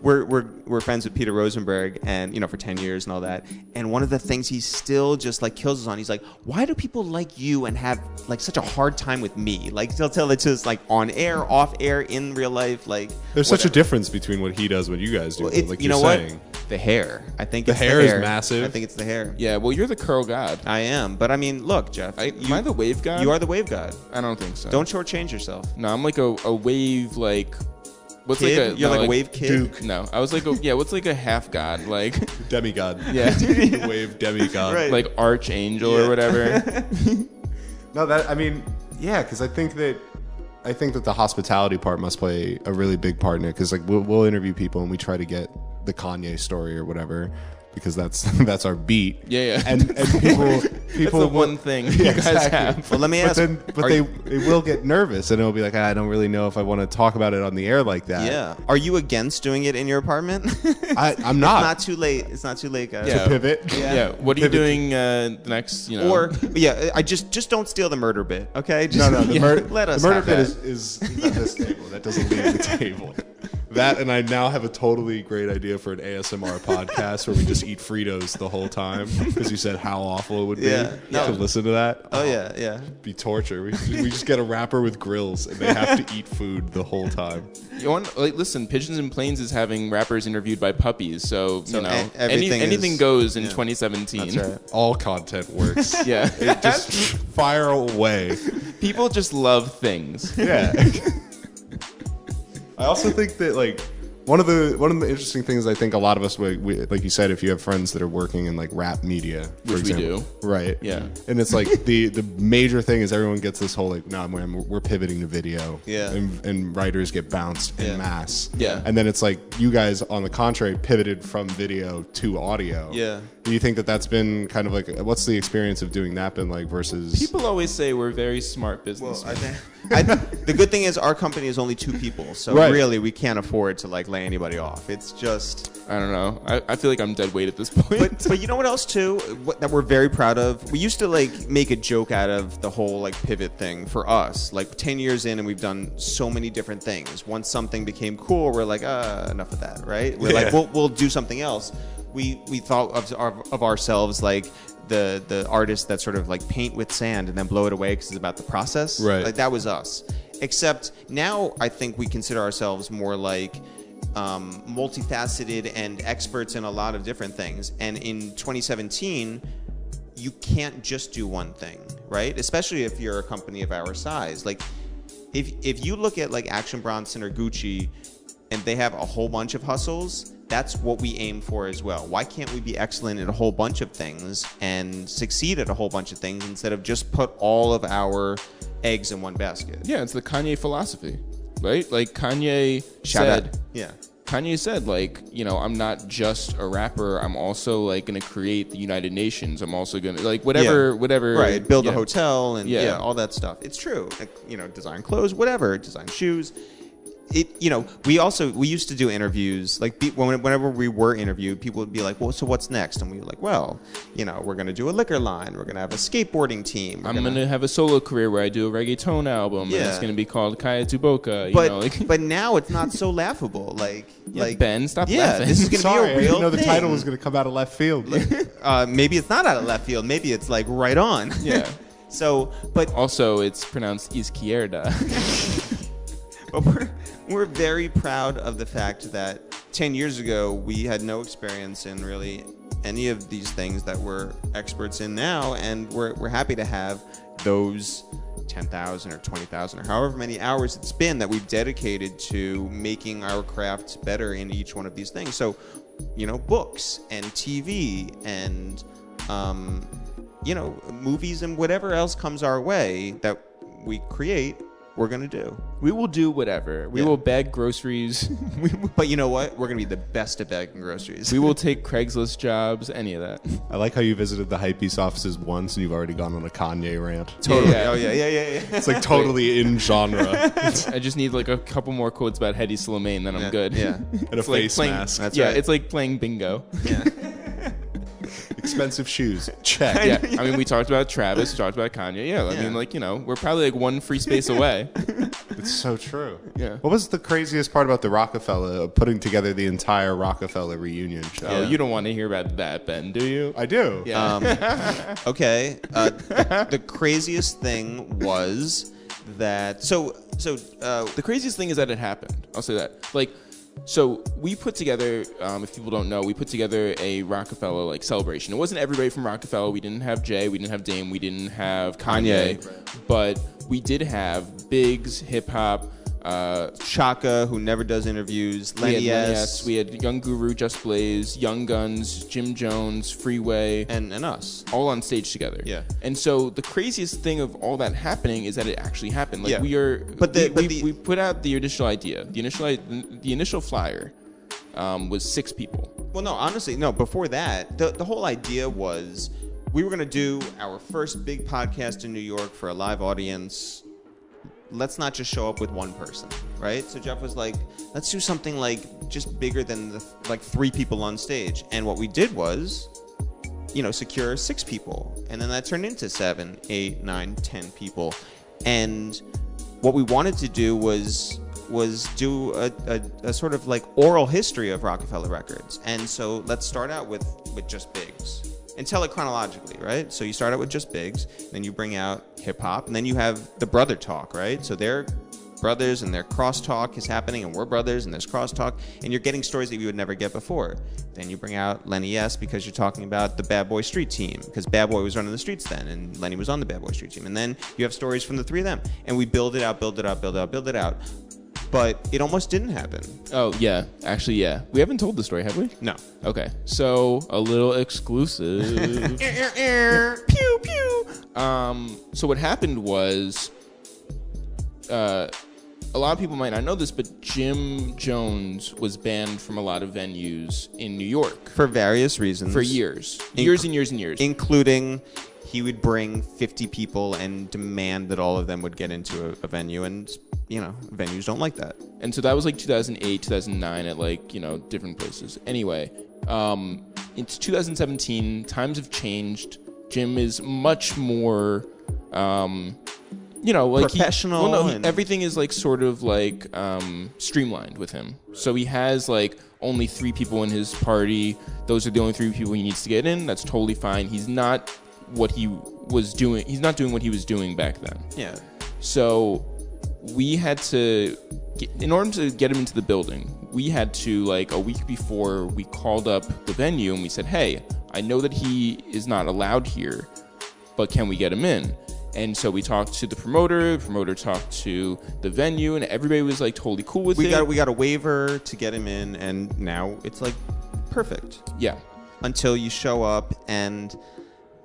we're friends with Peter Rosenberg, and you know, for 10 years and all that. And one of the things he still just like kills us on, he's like, why do people like you and have like such a hard time with me? Like, he'll tell it to us like on air, off air, in real life. Like, there's such a difference between what he does and what you guys do. Well, like you you're know saying. What? The hair. I think the it's hair the hair is massive. I think it's the hair. Yeah, well, you're the curl god. I am, but I mean, look, Jeff. Am I the wave god? You are the wave god. I don't think so. Don't shortchange yourself. No, I'm like a wave, like... What's kid? like a... You're no, like a wave kid? Duke. No, I was like what's like a half god? Like... Demigod. Yeah. Wave demigod. Right. Like archangel or whatever. No, that, I mean, yeah, because I think that the hospitality part must play a really big part in it, because like we'll interview people and we try to get the Kanye story or whatever, because that's our beat. Yeah. And people that's the one thing you guys have. Well, let me ask. But they will get nervous, and it'll be like, I don't really know if I want to talk about it on the air like that. Yeah. Are you against doing it in your apartment? I'm not. It's not too late. It's not too late, guys. Yeah. To pivot. Yeah. What are you doing the next? You know. Or I just don't steal the murder bit. Okay. No. Let us. The murder have bit that. is at this table. That doesn't leave the table. That, and I now have a totally great idea for an ASMR podcast where we just eat Fritos the whole time, because you said how awful it would be to listen to that. Oh, yeah, yeah. It'd be torture. We just get a rapper with grills, and they have to eat food the whole time. You want, like, listen, Pigeons and Planes is having rappers interviewed by puppies, so you know, anything goes in 2017. That's right. All content works. Yeah. It just fire away. People just love things. Yeah. I also think that, like, one of the interesting things I think a lot of us, we, like you said, if you have friends that are working in like rap media, for Which example, we do. Right? Yeah. And it's like the major thing is everyone gets this whole like, no, man, we're pivoting to video. Yeah. And writers get bounced en masse. Yeah. And then it's like you guys, on the contrary, pivoted from video to audio. Yeah. Do you think that that's been kind of like, what's the experience of doing that been like versus? People always say we're very smart businessmen. The good thing is our company is only 2 people, so really we can't afford to like lay anybody off. It's just, I don't know. I feel like I'm dead weight at this point. but you know what else too that we're very proud of? We used to like make a joke out of the whole like pivot thing for us. Like 10 years in, and we've done so many different things. Once something became cool, we're like, enough of that, right? We're like, we'll do something else. We thought of ourselves like the artists that sort of like paint with sand and then blow it away because it's about the process. Right. Like that was us. Except now I think we consider ourselves more like multifaceted and experts in a lot of different things. And in 2017, you can't just do one thing, right? Especially if you're a company of our size. Like if you look at like Action Bronson or Gucci and they have a whole bunch of hustles, that's what we aim for as well. Why can't we be excellent at a whole bunch of things and succeed at a whole bunch of things instead of just put all of our eggs in one basket? Yeah, it's the Kanye philosophy, right? Like Kanye said, Kanye said, like, you know, I'm not just a rapper. I'm also like going to create the United Nations. I'm also going to like whatever. Right. Build a hotel and all that stuff. It's true. Like, you know, design clothes, whatever, design shoes. You know, we used to do interviews, like whenever we were interviewed, people would be like, well, so what's next? And we were like, well, you know, we're going to do a liquor line. We're going to have a skateboarding team. I'm going to have a solo career where I do a reggaeton album. And it's going to be called Kaya Tuboka. But now it's not so laughable. Like Ben, stop laughing. This is going to be a real I didn't know the thing. title was going to come out of left field. Maybe it's not out of left field. Maybe it's like right on. Yeah. So, but also it's pronounced izquierda. But we're very proud of the fact that 10 years ago we had no experience in really any of these things that we're experts in now, and we're happy to have those 10,000 or 20,000 or however many hours it's been that we've dedicated to making our craft better in each one of these things. So, you know, books and TV and you know, movies and whatever else comes our way that we create, we're going to do. We will do whatever. We will bag groceries. But you know what? We're going to be the best at bagging groceries. We will take Craigslist jobs, any of that. I like how you visited the Hypebeast offices once and you've already gone on a Kanye rant. Totally. Yeah. Oh, yeah. It's like totally in genre. I just need like a couple more quotes about Hedy Slimane, then I'm good. Yeah. And a face mask. That's right. right. It's like playing bingo. Yeah. Expensive shoes. Check. Yeah. I mean, we talked about Travis, we talked about Kanye. Yeah. I mean, like, you know, we're probably like one free space away. It's so true. Yeah. What was the craziest part about the Rockefeller, putting together the entire Rockefeller reunion show? Oh, you don't want to hear about that, Ben, do you? I do. Yeah. Okay. The craziest thing was that The craziest thing is that it happened. I'll say that. Like, so we put together, if people don't know, we put together a Rockefeller like celebration. It wasn't everybody from Rockefeller. We didn't have Jay, we didn't have Dame, we didn't have Kanye. But we did have Biggs, hip hop, Chaka, who never does interviews, Lenny S. We had Young Guru, Just Blaze, Young Guns, Jim Jones, Freeway, and us, all on stage together. Yeah. And so the craziest thing of all that happening is that it actually happened. Like we put out the initial idea. The initial flyer was 6 people. Well, no, honestly, no. Before that, the whole idea was we were going to do our first big podcast in New York for a live audience. Let's not just show up with one person, right? So Jeff was like, let's do something like just bigger than like 3 people on stage. And what we did was, you know, secure 6 people. And then that turned into 7, 8, 9, 10 people. And what we wanted to do was was do a sort of like oral history of Rockefeller Records. And so let's start out with just Biggs and tell it chronologically, right? So you start out with just Biggs, then you bring out hip hop, and then you have the brother talk, right? So they're brothers and their crosstalk is happening, and we're brothers and there's crosstalk, and you're getting stories that you would never get before. Then you bring out Lenny S because you're talking about the Bad Boy Street team, because Bad Boy was running the streets then, and Lenny was on the Bad Boy Street team. And then you have stories from the three of them, and we build it out. But it almost didn't happen. Oh, yeah. Actually, yeah. We haven't told the story, have we? No. Okay. So, a little exclusive. Pew, pew. So what happened was, a lot of people might not know this, but Jim Jones was banned from a lot of venues in New York. For various reasons. For years. Years and years and years. Including he would bring 50 people and demand that all of them would get into a venue, and venues don't like that. And so that was like 2008, 2009 at like, different places. Anyway, it's 2017. Times have changed. Jim is much more, like professional. Everything is like sort of like streamlined with him. So he has like only 3 people in his party. Those are the only 3 people he needs to get in. That's totally fine. He's not what he was doing. He's not doing what he was doing back then. Yeah. So we had to, in order to get him into the building, we had to, like, a week before, we called up the venue and we said, hey, I know that he is not allowed here, but can we get him in? And so we talked to the promoter talked to the venue, and everybody was like totally cool with it. We got a waiver to get him in, and now it's like perfect. Yeah. Until you show up and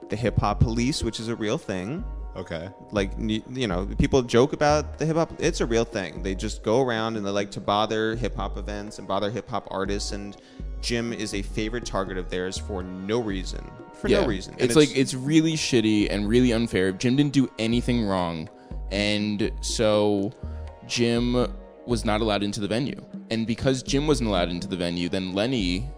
the hip hop police, which is a real thing. Okay. Like, people joke about the hip hop. It's a real thing. They just go around and they like to bother hip hop events and bother hip hop artists. And Jim is a favorite target of theirs for no reason. No reason. And it's really shitty and really unfair. Jim didn't do anything wrong. And so Jim was not allowed into the venue. And because Jim wasn't allowed into the venue, then Lenny...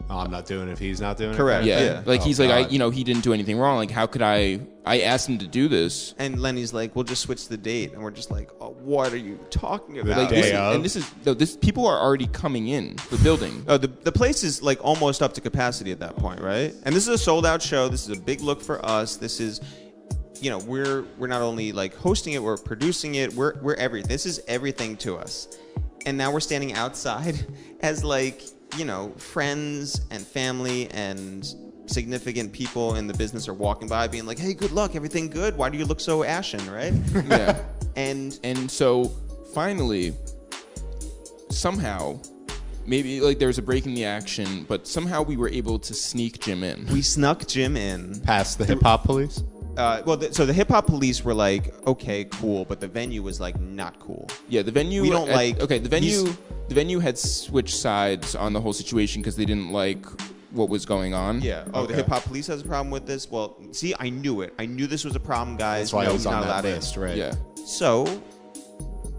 I'm not doing it if he's not doing it. Correct. Yeah. Like, he's like, he didn't do anything wrong. Like, how could I asked him to do this. And Lenny's like, we'll just switch the date. And we're just like, oh, what are you talking about? Like, people are already coming in the building. Oh, the place is like almost up to capacity at that point, right? And this is a sold out show. This is a big look for us. This is, we're not only like hosting it, we're producing it. We're everything. This is everything to us. And now we're standing outside as like, friends and family and significant people in the business are walking by being like, hey, good luck, everything good? Why do you look so ashen, right? Yeah. And so finally, somehow, maybe like there was a break in the action, but somehow we were able to sneak Jim in. We snuck Jim in. Past the hip hop police? So the hip hop police were like, okay, cool, but the venue was like not cool. Yeah, the venue. We don't like. Okay, the venue had switched sides on the whole situation because they didn't like what was going on. Yeah. Oh, okay. The hip hop police has a problem with this. Well, see, I knew it. I knew this was a problem, guys. That's why I was on that list, right? Yeah. So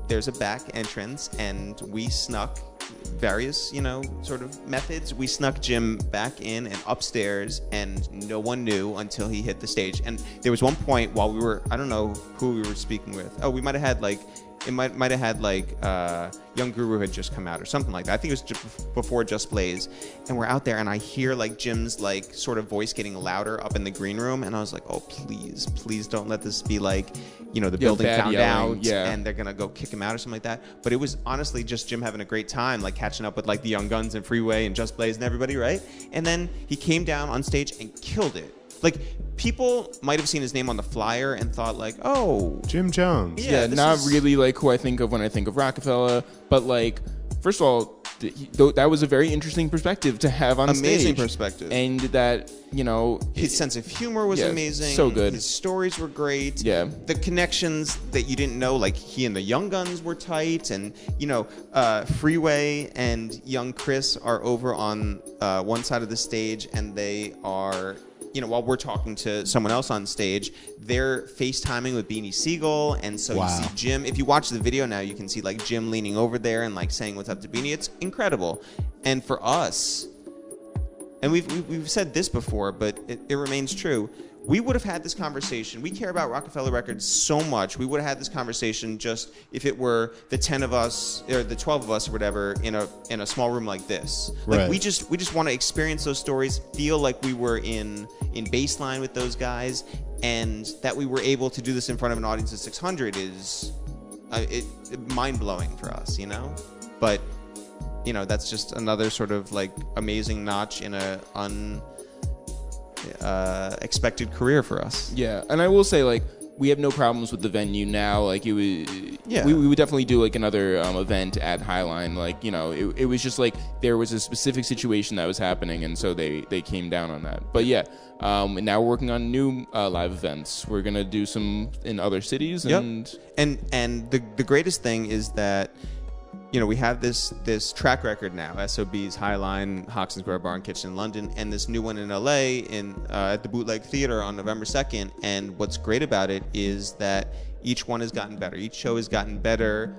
there's a back entrance, and we snuck various, sort of methods. We snuck Jim back in and upstairs, and no one knew until he hit the stage. And there was one point while we were, I don't know who we were speaking with. Oh, we might have had like, it might have had like Young Guru had just come out or something like that. I think it was just before Just Blaze. And we're out there, and I hear like Jim's like sort of voice getting louder up in the green room, and I was like, oh, please don't let this be like, the building found out and they're gonna go kick him out or something like that. But it was honestly just Jim having a great time, like catching up with like the Young Guns and Freeway and Just Blaze and everybody, right? And then he came down on stage and killed it. Like, people might have seen his name on the flyer and thought like, oh, Jim Jones. Yeah, not really like who I think of when I think of Rockefeller, but like, first of all, that was a very interesting perspective to have on stage. Amazing perspective. And that, his sense of humor was amazing. So good. His stories were great. Yeah. The connections that you didn't know, like he and the Young Guns were tight, and Freeway and Young Chris are over on one side of the stage, and they are, while we're talking to someone else on stage, they're FaceTiming with Beanie Siegel. And so you see Jim. If you watch the video now, you can see like Jim leaning over there and like saying what's up to Beanie. It's incredible. And for us, and we've said this before, but it remains true. We would have had this conversation. We care about Rockefeller Records so much. We would have had this conversation just if it were the 10 of us or the 12 of us or whatever in a small room like this. Like Right. we just want to experience those stories, feel like we were in baseline with those guys, and that we were able to do this in front of an audience of 600 is mind blowing for us, you know. But you know, that's just another sort of like amazing notch in a expected career for us. Yeah, and I will say, like, we have no problems with the venue now. Like, it was, Yeah. we would definitely do like another event at Highline. Like, you know, it was just like there was a specific situation that was happening, and so they came down on that. But yeah, and now we're working on new live events. We're gonna do some in other cities, and and the greatest thing is that, you know, we have this track record now, SOB's Highline, Hoxton Square Bar and Kitchen in London, and this new one in LA at the Bootleg Theater on November 2nd. And what's great about it is that each one has gotten better. Each show has gotten better,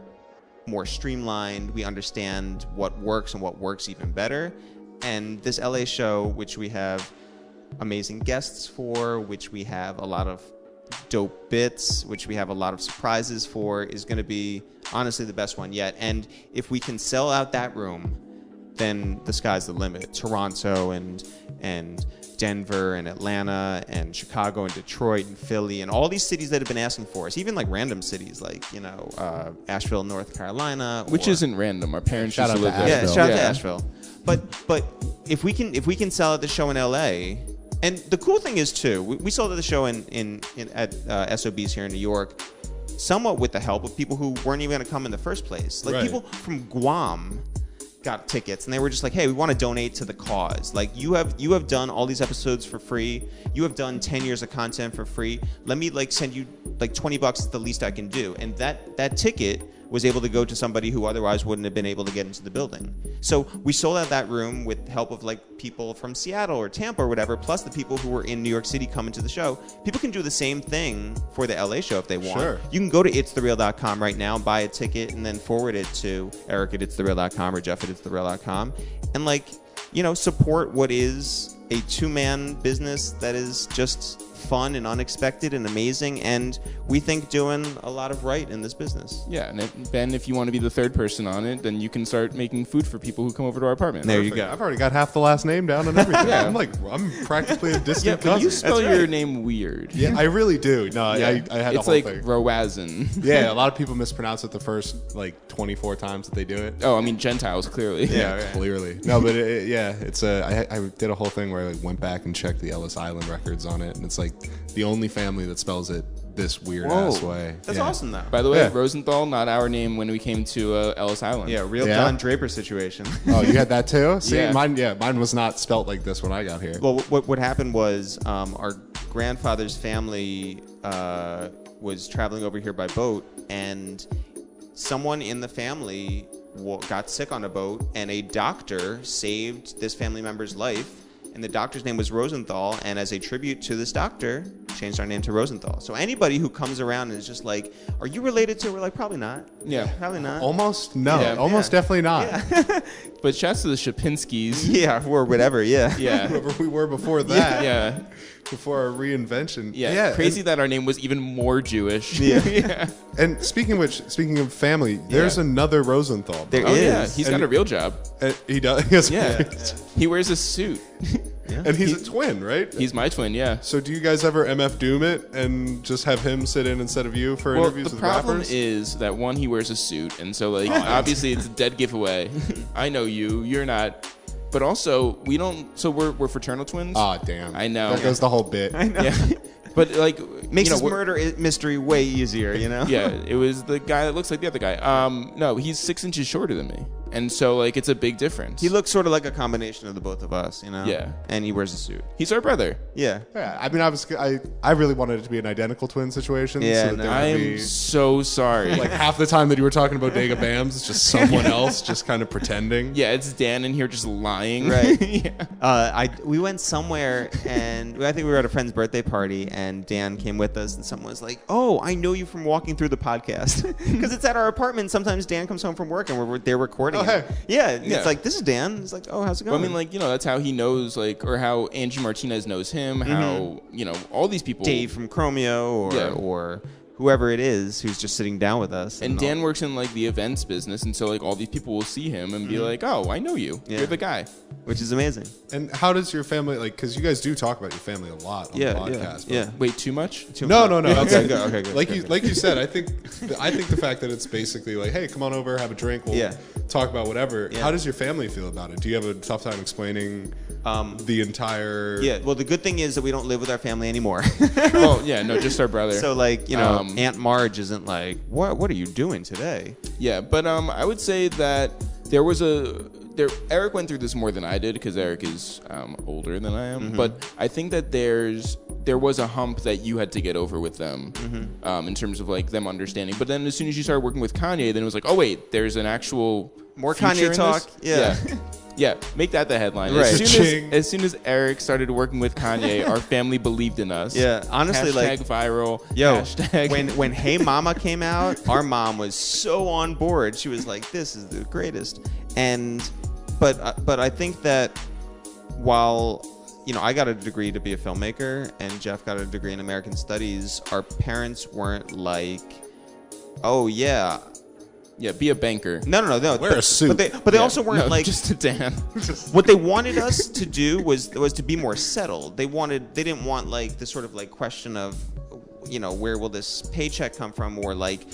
more streamlined. We understand what works and what works even better. And this LA show, which we have amazing guests for, which we have a lot of dope bits, which we have a lot of surprises for, is going to be honestly the best one yet. And if we can sell out that room, then the sky's the limit. Toronto and Denver and Atlanta and Chicago and Detroit and Philly and all these cities that have been asking for us, even like random cities like, you know, Asheville, North Carolina, which isn't random. Our parents Shout used to out live to there. yeah, Asheville. shout out to Asheville. But if we can sell out the show in LA. And the cool thing is too, we sold the show at SOBs here in New York, somewhat with the help of people who weren't even going to come in the first place. Like Right. people from Guam got tickets, and they were just like, "Hey, we want to donate to the cause. Like you have done all these episodes for free. You have done 10 years of content for free. Let me like send you like $20 is the least I can do." And that ticket was able to go to somebody who otherwise wouldn't have been able to get into the building. So we sold out that room with help of like people from Seattle or Tampa or whatever, plus the people who were in New York City coming to the show. People can do the same thing for the LA show if they want. Sure. You can go to ItsTheReal.com right now, buy a ticket, and then forward it to Eric at ItsTheReal.com or Jeff at ItsTheReal.com, and like, you know, support what is a two-man business that is just fun and unexpected and amazing, and we think doing a lot of right in this business. Yeah, and Ben, if you want to be the third person on it, then you can start making food for people who come over to our apartment. There you go. I've already got half the last name down and everything. Yeah. I'm practically a distant Yeah, but cousin. you spell That's your right. name weird. Yeah, I really do. No, Yeah. I had a It's whole like thing. Roazin. Yeah, a lot of people mispronounce it the first like 24 times that they do it. Oh, I mean Gentiles, clearly. Yeah. Clearly. No, but it's I did a whole thing where I like, went back and checked the Ellis Island records on it, and it's like the only family that spells it this weird ass way. That's Yeah. awesome though. By the way, Yeah. Rosenthal, not our name when we came to Ellis Island. Yeah, real Yeah. Don Draper situation. Oh, you had that too? See, Yeah. mine was not spelt like this when I got here. Well, what happened was our grandfather's family was traveling over here by boat, and someone in the family got sick on a boat, and a doctor saved this family member's life. And the doctor's name was Rosenthal, and as a tribute to this doctor, changed our name to Rosenthal. So anybody who comes around and is just like, "Are you related to?" We're like, "Probably not." Yeah. Probably not. Almost no. Yeah. Almost definitely not. But shouts to the Shapinskis. Yeah, or whatever. Yeah. Yeah. Whoever we were before that. Yeah. Before our reinvention. Yeah. Crazy that our name was even more Jewish. Yeah. Yeah. And speaking of family, there's another Rosenthal. There Oh is. yeah, he's got a real job. And he does. Yeah. He wears a suit. And he's a twin, right? He's my twin, yeah. So do you guys ever MF Doom it and just have him sit in instead of you for Well, interviews the with problem rappers? is that one, he wears a suit, and so like obviously it's a dead giveaway. I know you, you're not. But also we don't. So we're fraternal twins. Aw, damn. I know. There goes the whole bit. I know. Yeah. But like Makes you know, this murder mystery way easier, you know? Yeah, it was the guy that looks like the other guy. No, he's 6 inches shorter than me, and so like it's a big difference. He looks sort of like a combination of the both of us, you know? Yeah. And he wears a suit. He's our brother. Yeah. Yeah, I mean, I really wanted it to be an identical twin situation. Yeah, so that no. there I would am be, so sorry. like half the time that you were talking about Bodega Bamz, it's just someone else just kind of pretending. Yeah, it's Dan in here just lying. Right. Yeah. We went somewhere, and I think we were at a friend's birthday party, and Dan came with us, and someone was like, "Oh, I know you from walking through the podcast," because it's at our apartment. Sometimes Dan comes home from work, and we're there recording Oh, hey. Yeah, Yeah. it's like, this is Dan. It's like, oh, how's it But I going? mean, like, that's how he knows, like, or how Angie Martinez knows him, how, all these people. Dave from Chromeo or whoever it is who's just sitting down with us. And Dan works in, like, the events business, and so, like, all these people will see him and be like, oh, I know you. Yeah. You're the guy. Which is amazing. And how does your family, like, because you guys do talk about your family a lot on the podcast. Yeah. Wait, too much? No. Okay, good. Like you said, I think the fact that it's basically like, hey, come on over, have a drink, we'll talk about whatever. Yeah. How does your family feel about it? Do you have a tough time explaining the entire? Yeah. Well, the good thing is that we don't live with our family anymore. Well, yeah, no, just our brother. So, like, Aunt Marge isn't like, what are you doing today? Yeah, but I would say that Eric went through this more than I did because Eric is older than I am. But I think that there was a hump that you had to get over with them in terms of like them understanding. But then as soon as you started working with Kanye, then it was like, oh wait, there's an actual More future Kanye in talk. this? Yeah, make that the headline. Right. As soon as Eric started working with Kanye, our family believed in us. Yeah, honestly, hashtag like viral. Yo, hashtag when Hey Mama came out, our mom was so on board. She was like, "This is the greatest." But I think that while I got a degree to be a filmmaker and Jeff got a degree in American Studies, our parents weren't like, "Oh yeah." Yeah, be a banker. No. Wear a suit. But they also weren't like just a Dan. What they wanted us to do was to be more settled. They didn't want like this sort of like question of, where will this paycheck come from, or like,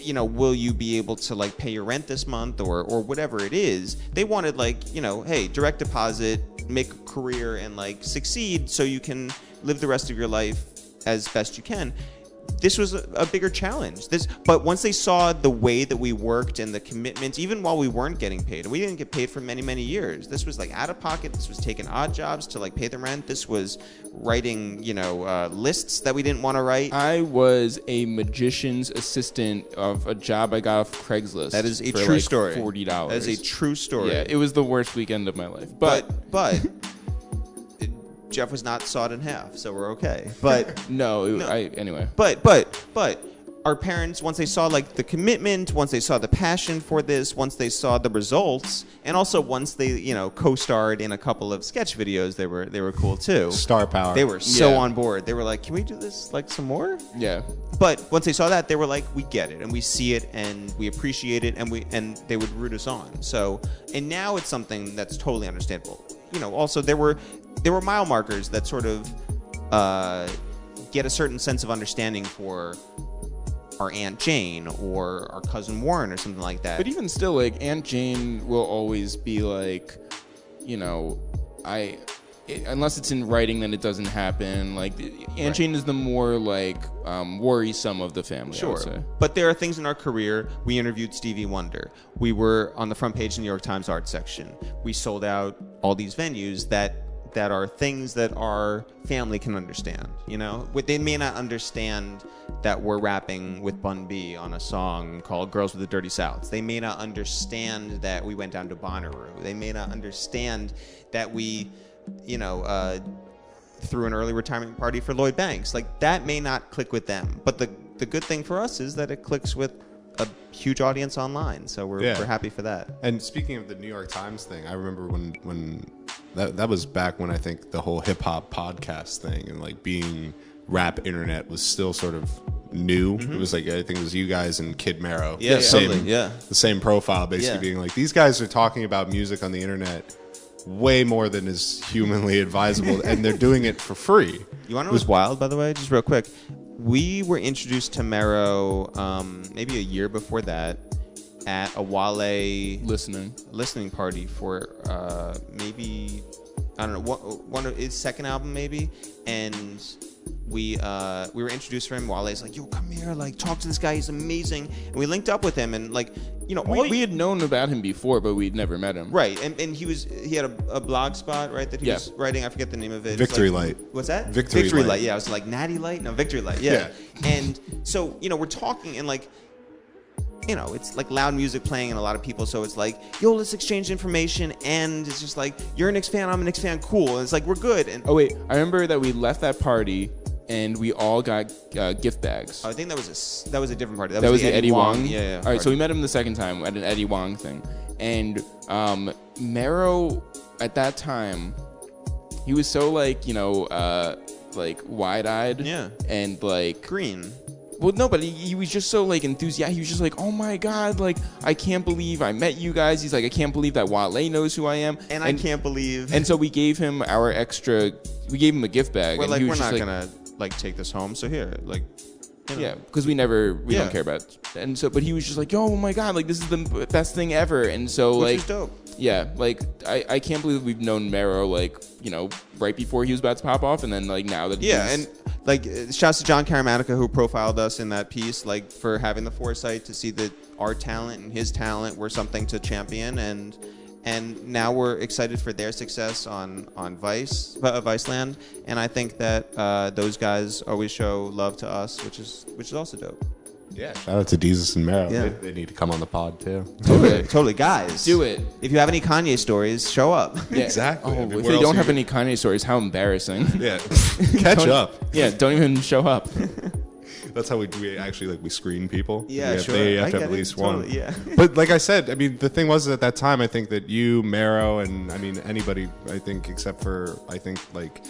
will you be able to like pay your rent this month, or whatever it is. They wanted like, hey, direct deposit, make a career and like succeed so you can live the rest of your life as best you can. This was a bigger challenge. But once they saw the way that we worked and the commitment, even while we weren't getting paid, and we didn't get paid for many, many years. This was like out of pocket. This was taking odd jobs to like pay the rent. This was writing, lists that we didn't want to write. I was a magician's assistant of a job I got off Craigslist. That is a for true like story. $40. That is a true story. Yeah, it was the worst weekend of my life. But Jeff was not sawed in half, so we're okay. But anyway. But our parents, once they saw like the commitment, once they saw the passion for this, once they saw the results, and also once they co-starred in a couple of sketch videos, they were cool too. Star power. They were so on board. They were like, "Can we do this like some more?" Yeah. But once they saw that, they were like, "We get it, and we see it, and we appreciate it, and they would root us on." So, and now it's something that's totally understandable. Also there were mile markers that sort of get a certain sense of understanding for our Aunt Jane or our cousin Warren or something like that. But even still, like, Aunt Jane will always be like, unless it's in writing, then it doesn't happen. Like, Aunt Jane is the more like worrisome of the family. I would say. But there are things in our career. We interviewed Stevie Wonder. We were on the front page of the New York Times art section. We sold out all these venues that are things that our family can understand. They may not understand that we're rapping with Bun B on a song called Girls with the Dirty Souths. They may not understand that we went down to Bonnaroo. They may not understand that we threw an early retirement party for Lloyd Banks. Like, that may not click with them. But the good thing for us is that it clicks with a huge audience online. So we're happy for that. And speaking of the New York Times thing, I remember when that was back when I think the whole hip hop podcast thing and like being rap internet was still sort of new. It was like, I think it was you guys and Kid Mero. Yeah, totally. The same profile, basically being like, these guys are talking about music on the internet way more than is humanly advisable, and they're doing it for free. You want to know what's wild, by the way? Just real quick. We were introduced to Mero maybe a year before that at a Wale listening party for maybe, I don't know, one of his second album maybe, and we were introduced to him. Wale's like, "Yo, come here, like, talk to this guy. He's amazing." And we linked up with him, and like, we had known about him before, but we'd never met him. Right, and he had a blog spot, right, that he was writing. I forget the name of it. Victory Light. What's that? Victory Light. Yeah, I was like, Natty Light? No, Victory Light. Yeah. And so we're talking, and like, it's like loud music playing and a lot of people. So it's like, yo, let's exchange information. And it's just like, you're a Knicks fan, I'm a Knicks fan, cool. And it's like, we're good. And oh wait, I remember that we left that party and we all got gift bags. I think that was a different party. That was the Eddie Wong. Yeah. All right, so we met him the second time at an Eddie Wong thing. And Mero at that time, he was so like, you know, like wide-eyed. Yeah. And like Green. Well, no, but he was just so like enthusiastic. He was just like, oh my God, like I can't believe I met you guys. He's like, I can't believe that Wale knows who I am. And I can't believe. And so we gave him our extra. We gave him a gift bag. We're and like, he was we're just not gonna like take this home. So here, like. You know. Yeah, because we don't care about it. And so, but he was just like, oh my God, like this is the best thing ever. And so Which like, is dope. Yeah, like I can't believe we've known Mero like, you know, right before he was about to pop off, and then like now that and like shouts to John Caramatica who profiled us in that piece, like for having the foresight to see that our talent and his talent were something to champion, and now we're excited for their success on Viceland, and I think that those guys always show love to us, which is also dope. Yeah, shout out to Jesus and Mero. Yeah. They need to come on the pod too. Totally, guys. do it. If you have any Kanye stories, show up. Yeah. Exactly. Oh, I mean, if where they else don't are have you- any Kanye stories, how embarrassing. Yeah, catch up. Yeah, don't even show up. That's how we actually like we screen people. Yeah, sure. They have I to have get at it. least one. Totally, yeah. But like I said, I mean, the thing was at that time, I think that you, Mero, and I mean anybody, I think except for I think like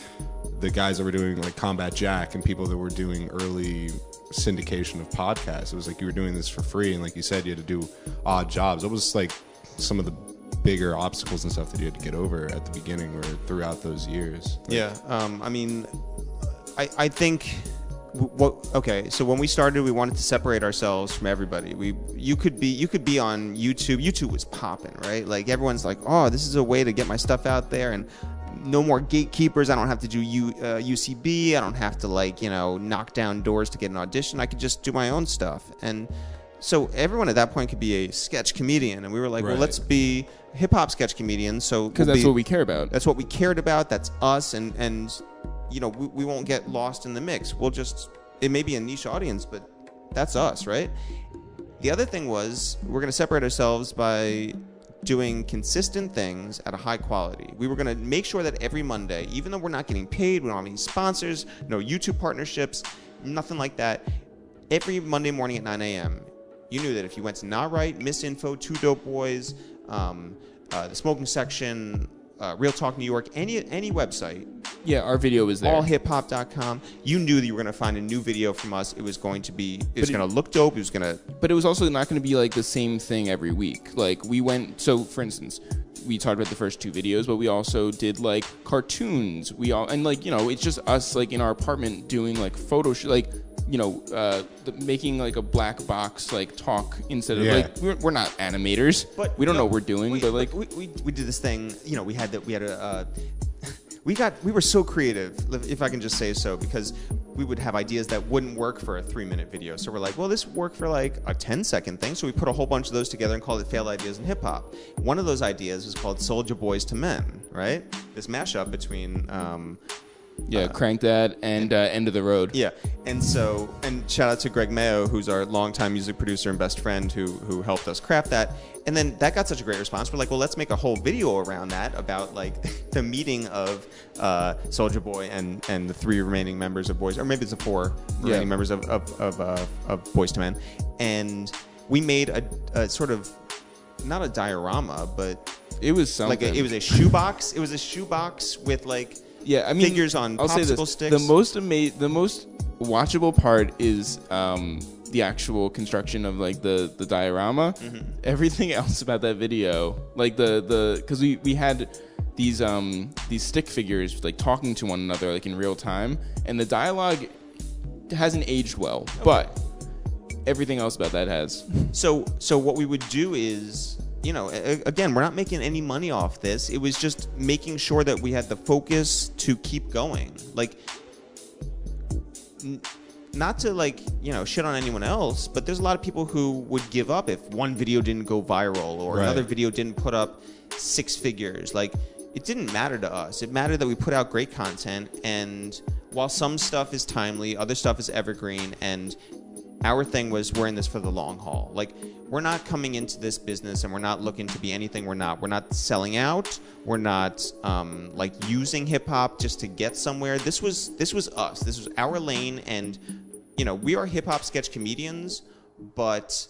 the guys that were doing like Combat Jack and people that were doing early syndication of podcasts. It was like you were doing this for free, and like you said, you had to do odd jobs. It was like some of the bigger obstacles and stuff that you had to get over at the beginning or throughout those years. Like, Yeah. I mean, I think. Okay, so when we started, we wanted to separate ourselves from everybody. You could be on YouTube. YouTube was popping, right? Like everyone's like, oh, this is a way to get my stuff out there, and no more gatekeepers. I don't have to do UCB. I don't have to like knock down doors to get an audition. I could just do my own stuff. And so everyone at that point could be a sketch comedian, and we were like, well, let's be hip hop sketch comedians. So Because that's what we care about. That's what we cared about. That's us, and we won't get lost in the mix. It may be a niche audience, but that's us, right? The other thing was we're going to separate ourselves by doing consistent things at a high quality. We were going to make sure that every Monday, even though we're not getting paid, we don't have any sponsors, no YouTube partnerships, nothing like that, every Monday morning at 9 a.m., you knew that if you went to Not Right, Misinfo, Two Dope Boys, the Smoking Section, Real Talk New York, any website, Yeah, our video was there. allhiphop.com, you knew that you were going to find a new video from us. It was going to look dope. It was going to. But it was also not going to be like the same thing every week. Like we went. So for instance, we talked about the first two videos, but we also did like cartoons. It's just us like in our apartment doing like photo making like a black box like talk instead of like we're not animators, but we don't know what we're doing. But like we did this thing. We were so creative, if I can just say so, because we would have ideas that wouldn't work for a 3-minute video. So we're like, well, this worked for like a 10-second thing. So we put a whole bunch of those together and called it Failed Ideas in Hip Hop. One of those ideas was called Soulja Boys to Men, right? This mashup between Crank That and End of the Road. Yeah, and shout out to Greg Mayo, who's our longtime music producer and best friend, who helped us craft that. And then that got such a great response. We're like, well, let's make a whole video around that about like the meeting of Soulja Boy and the 3 remaining members of Boys, or maybe it's the 4 remaining members of Boys to Men. And we made a sort of not a diorama, but it was something. Like it was a shoebox. It was a shoebox with like. Yeah, I mean, figures on I'll say popsicle this, sticks. The most watchable part is the actual construction of like the diorama. Mm-hmm. Everything else about that video, like because we had these stick figures like talking to one another like in real time, and the dialogue hasn't aged well, but everything else about that has. So what we would do is. Again, we're not making any money off this. It was just making sure that we had the focus to keep going. Like, not to like, shit on anyone else, but there's a lot of people who would give up if one video didn't go viral or another video didn't put up 6 figures. Like, it didn't matter to us. It mattered that we put out great content, and while some stuff is timely, other stuff is evergreen, and our thing was we're in this for the long haul. Like, we're not coming into this business and we're not looking to be anything we're not. We're not selling out. We're not like using hip hop just to get somewhere. This was us. This was our lane, and we are hip hop sketch comedians, but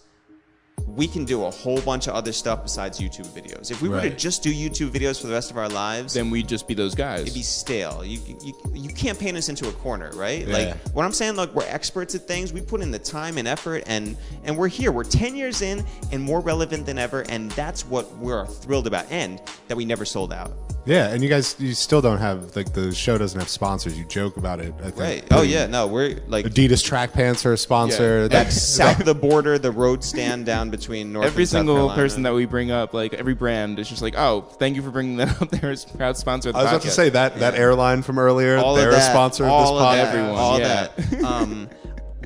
we can do a whole bunch of other stuff besides YouTube videos. If we were to just do YouTube videos for the rest of our lives, then we'd just be those guys. It'd be stale. You can't paint us into a corner, right? Yeah. Like what I'm saying, like we're experts at things. We put in the time and effort, and we're here. We're 10 years in and more relevant than ever, and that's what we're thrilled about, and that we never sold out. Yeah, and you still don't have, like, the show doesn't have sponsors. You joke about it, I think. Right. Oh, yeah. No, we're like... Adidas track pants are a sponsor. Yeah. That's south of the border, the road stand down between North Every and South single Carolina. person that we bring up, like every brand, is just like, oh, thank you for bringing that up there as proud sponsor of the I was about to say that airline from earlier, they're a sponsor of this all podcast. Everyone, all yeah. that.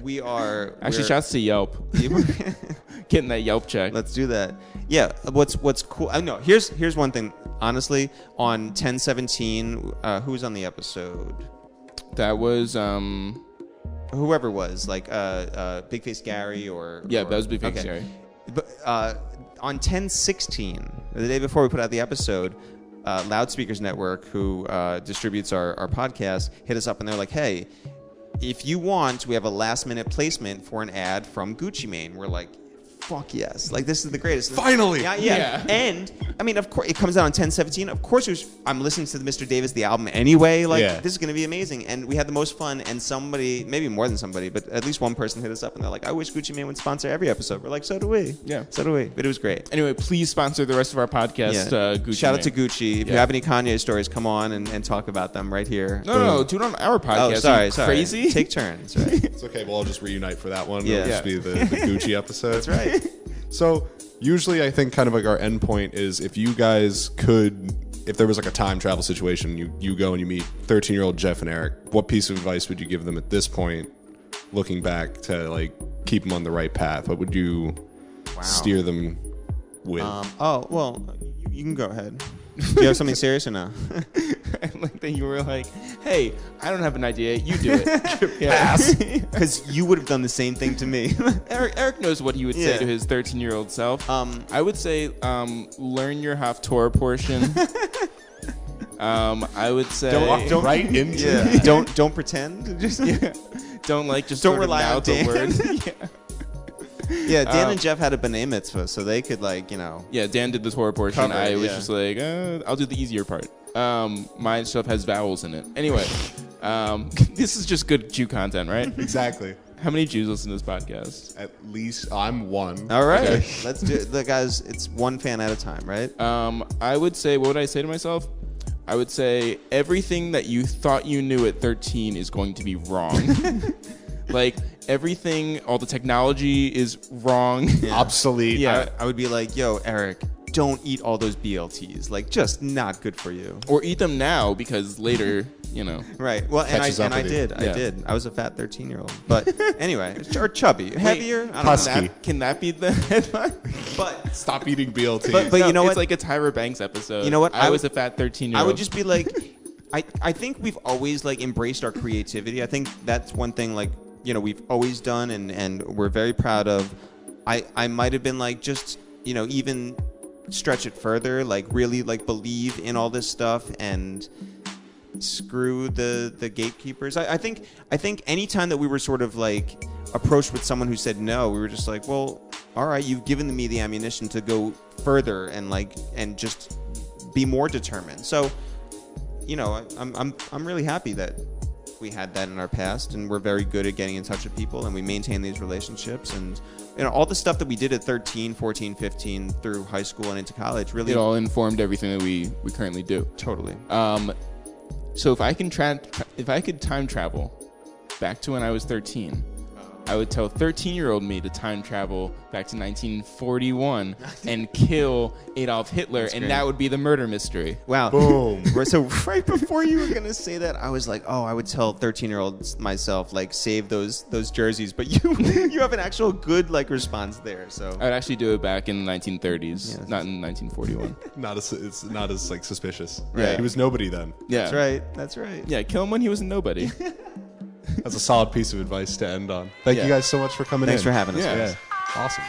We are... Actually, shouts to Yelp. Getting that Yelp check. Let's do that. Yeah. What's cool? No. Here's one thing. Honestly, on 10/17, who was on the episode? That was Whoever was like Big Face Gary or that was Big Face Gary. But on 10/16, the day before we put out the episode, Loudspeakers Network, who distributes our podcast, hit us up and they're like, "Hey, if you want, we have a last-minute placement for an ad from Gucci Mane." We're like, fuck yes. Like, this is the greatest. Finally. Yeah. And, I mean, of course, it comes out on 10/17. Of course, I'm listening to the Mr. Davis, the album anyway. Like, this is going to be amazing. And we had the most fun. And somebody, maybe more than somebody, but at least one person hit us up and they're like, I wish Gucci Mane would sponsor every episode. We're like, so do we. Yeah. So do we. But it was great. Anyway, please sponsor the rest of our podcast, Gucci Shout out Mane. to Gucci. If you have any Kanye stories, come on and talk about them right here. No, do it on our podcast. Oh, sorry. Crazy? Take turns, right? It's okay. We'll all just reunite for that one. Yeah. It'll just be the Gucci episode. That's right. So usually I think kind of like our end point is if you guys could, if there was like a time travel situation, you go and you meet 13-year-old Jeff and Eric, what piece of advice would you give them at this point, looking back, to like keep them on the right path? What would you steer them with? Well, you can go ahead. Do you have something serious or no? I like that you were like, hey, I don't have an idea. You do it. Pass. Because you would have done the same thing to me. Eric knows what he would say to his 13-year-old self. I would say learn your Haftorah portion. I would say Don't right into don't pretend. Just don't like just don't sort rely of on Dan. mouth a word. Yeah, Dan and Jeff had a B'nai Mitzvah, so they could Yeah, Dan did the Torah portion. Cover it, I was just like, I'll do the easier part. My stuff has vowels in it. Anyway, this is just good Jew content, right? Exactly. How many Jews listen to this podcast? At least I'm one. All right, Okay. let's do it. Guys, it's one fan at a time, right? I would say, what would I say to myself? I would say everything that you thought you knew at 13 is going to be wrong. Like, everything, all the technology is wrong. Obsolete. Yeah. I would be like, yo, Eric, don't eat all those BLTs. Like, just not good for you. Or eat them now because later, Right. Well, and Catches up I with you. did. I did. I was a fat 13-year-old. But anyway, or chubby. Heavier. I don't Husky. know. Can that be the headline? But Stop eating BLT. But you know it's what? like a Tyra Banks episode. You know what? I was a fat 13-year-old. I would just be like, I think we've always embraced our creativity. I think that's one thing we've always done and we're very proud of. I might have been just even stretch it further, really believe in all this stuff and screw the gatekeepers. I think anytime that we were sort of approached with someone who said no, we were just like, well, all right, you've given me the ammunition to go further and just be more determined. So I'm really happy that we had that in our past, and we're very good at getting in touch with people, and we maintain these relationships, and all the stuff that we did at 13, 14, 15 through high school and into college really it all informed everything that we currently do. Totally. So if I could time travel back to when I was 13, I would tell 13-year-old me to time travel back to 1941 and kill Adolf Hitler, and that would be the murder mystery. Wow. Boom. So right before you were going to say that, I was like, oh, I would tell 13-year-olds myself, save those jerseys. But you have an actual good, response there. So I would actually do it back in the 1930s, not in 1941. It's not as suspicious. Right. He was nobody then. Yeah. That's right. Yeah, kill him when he was a nobody. That's a solid piece of advice to end on. Thank you guys so much for coming in. Thanks for having us, Yeah. guys. Awesome.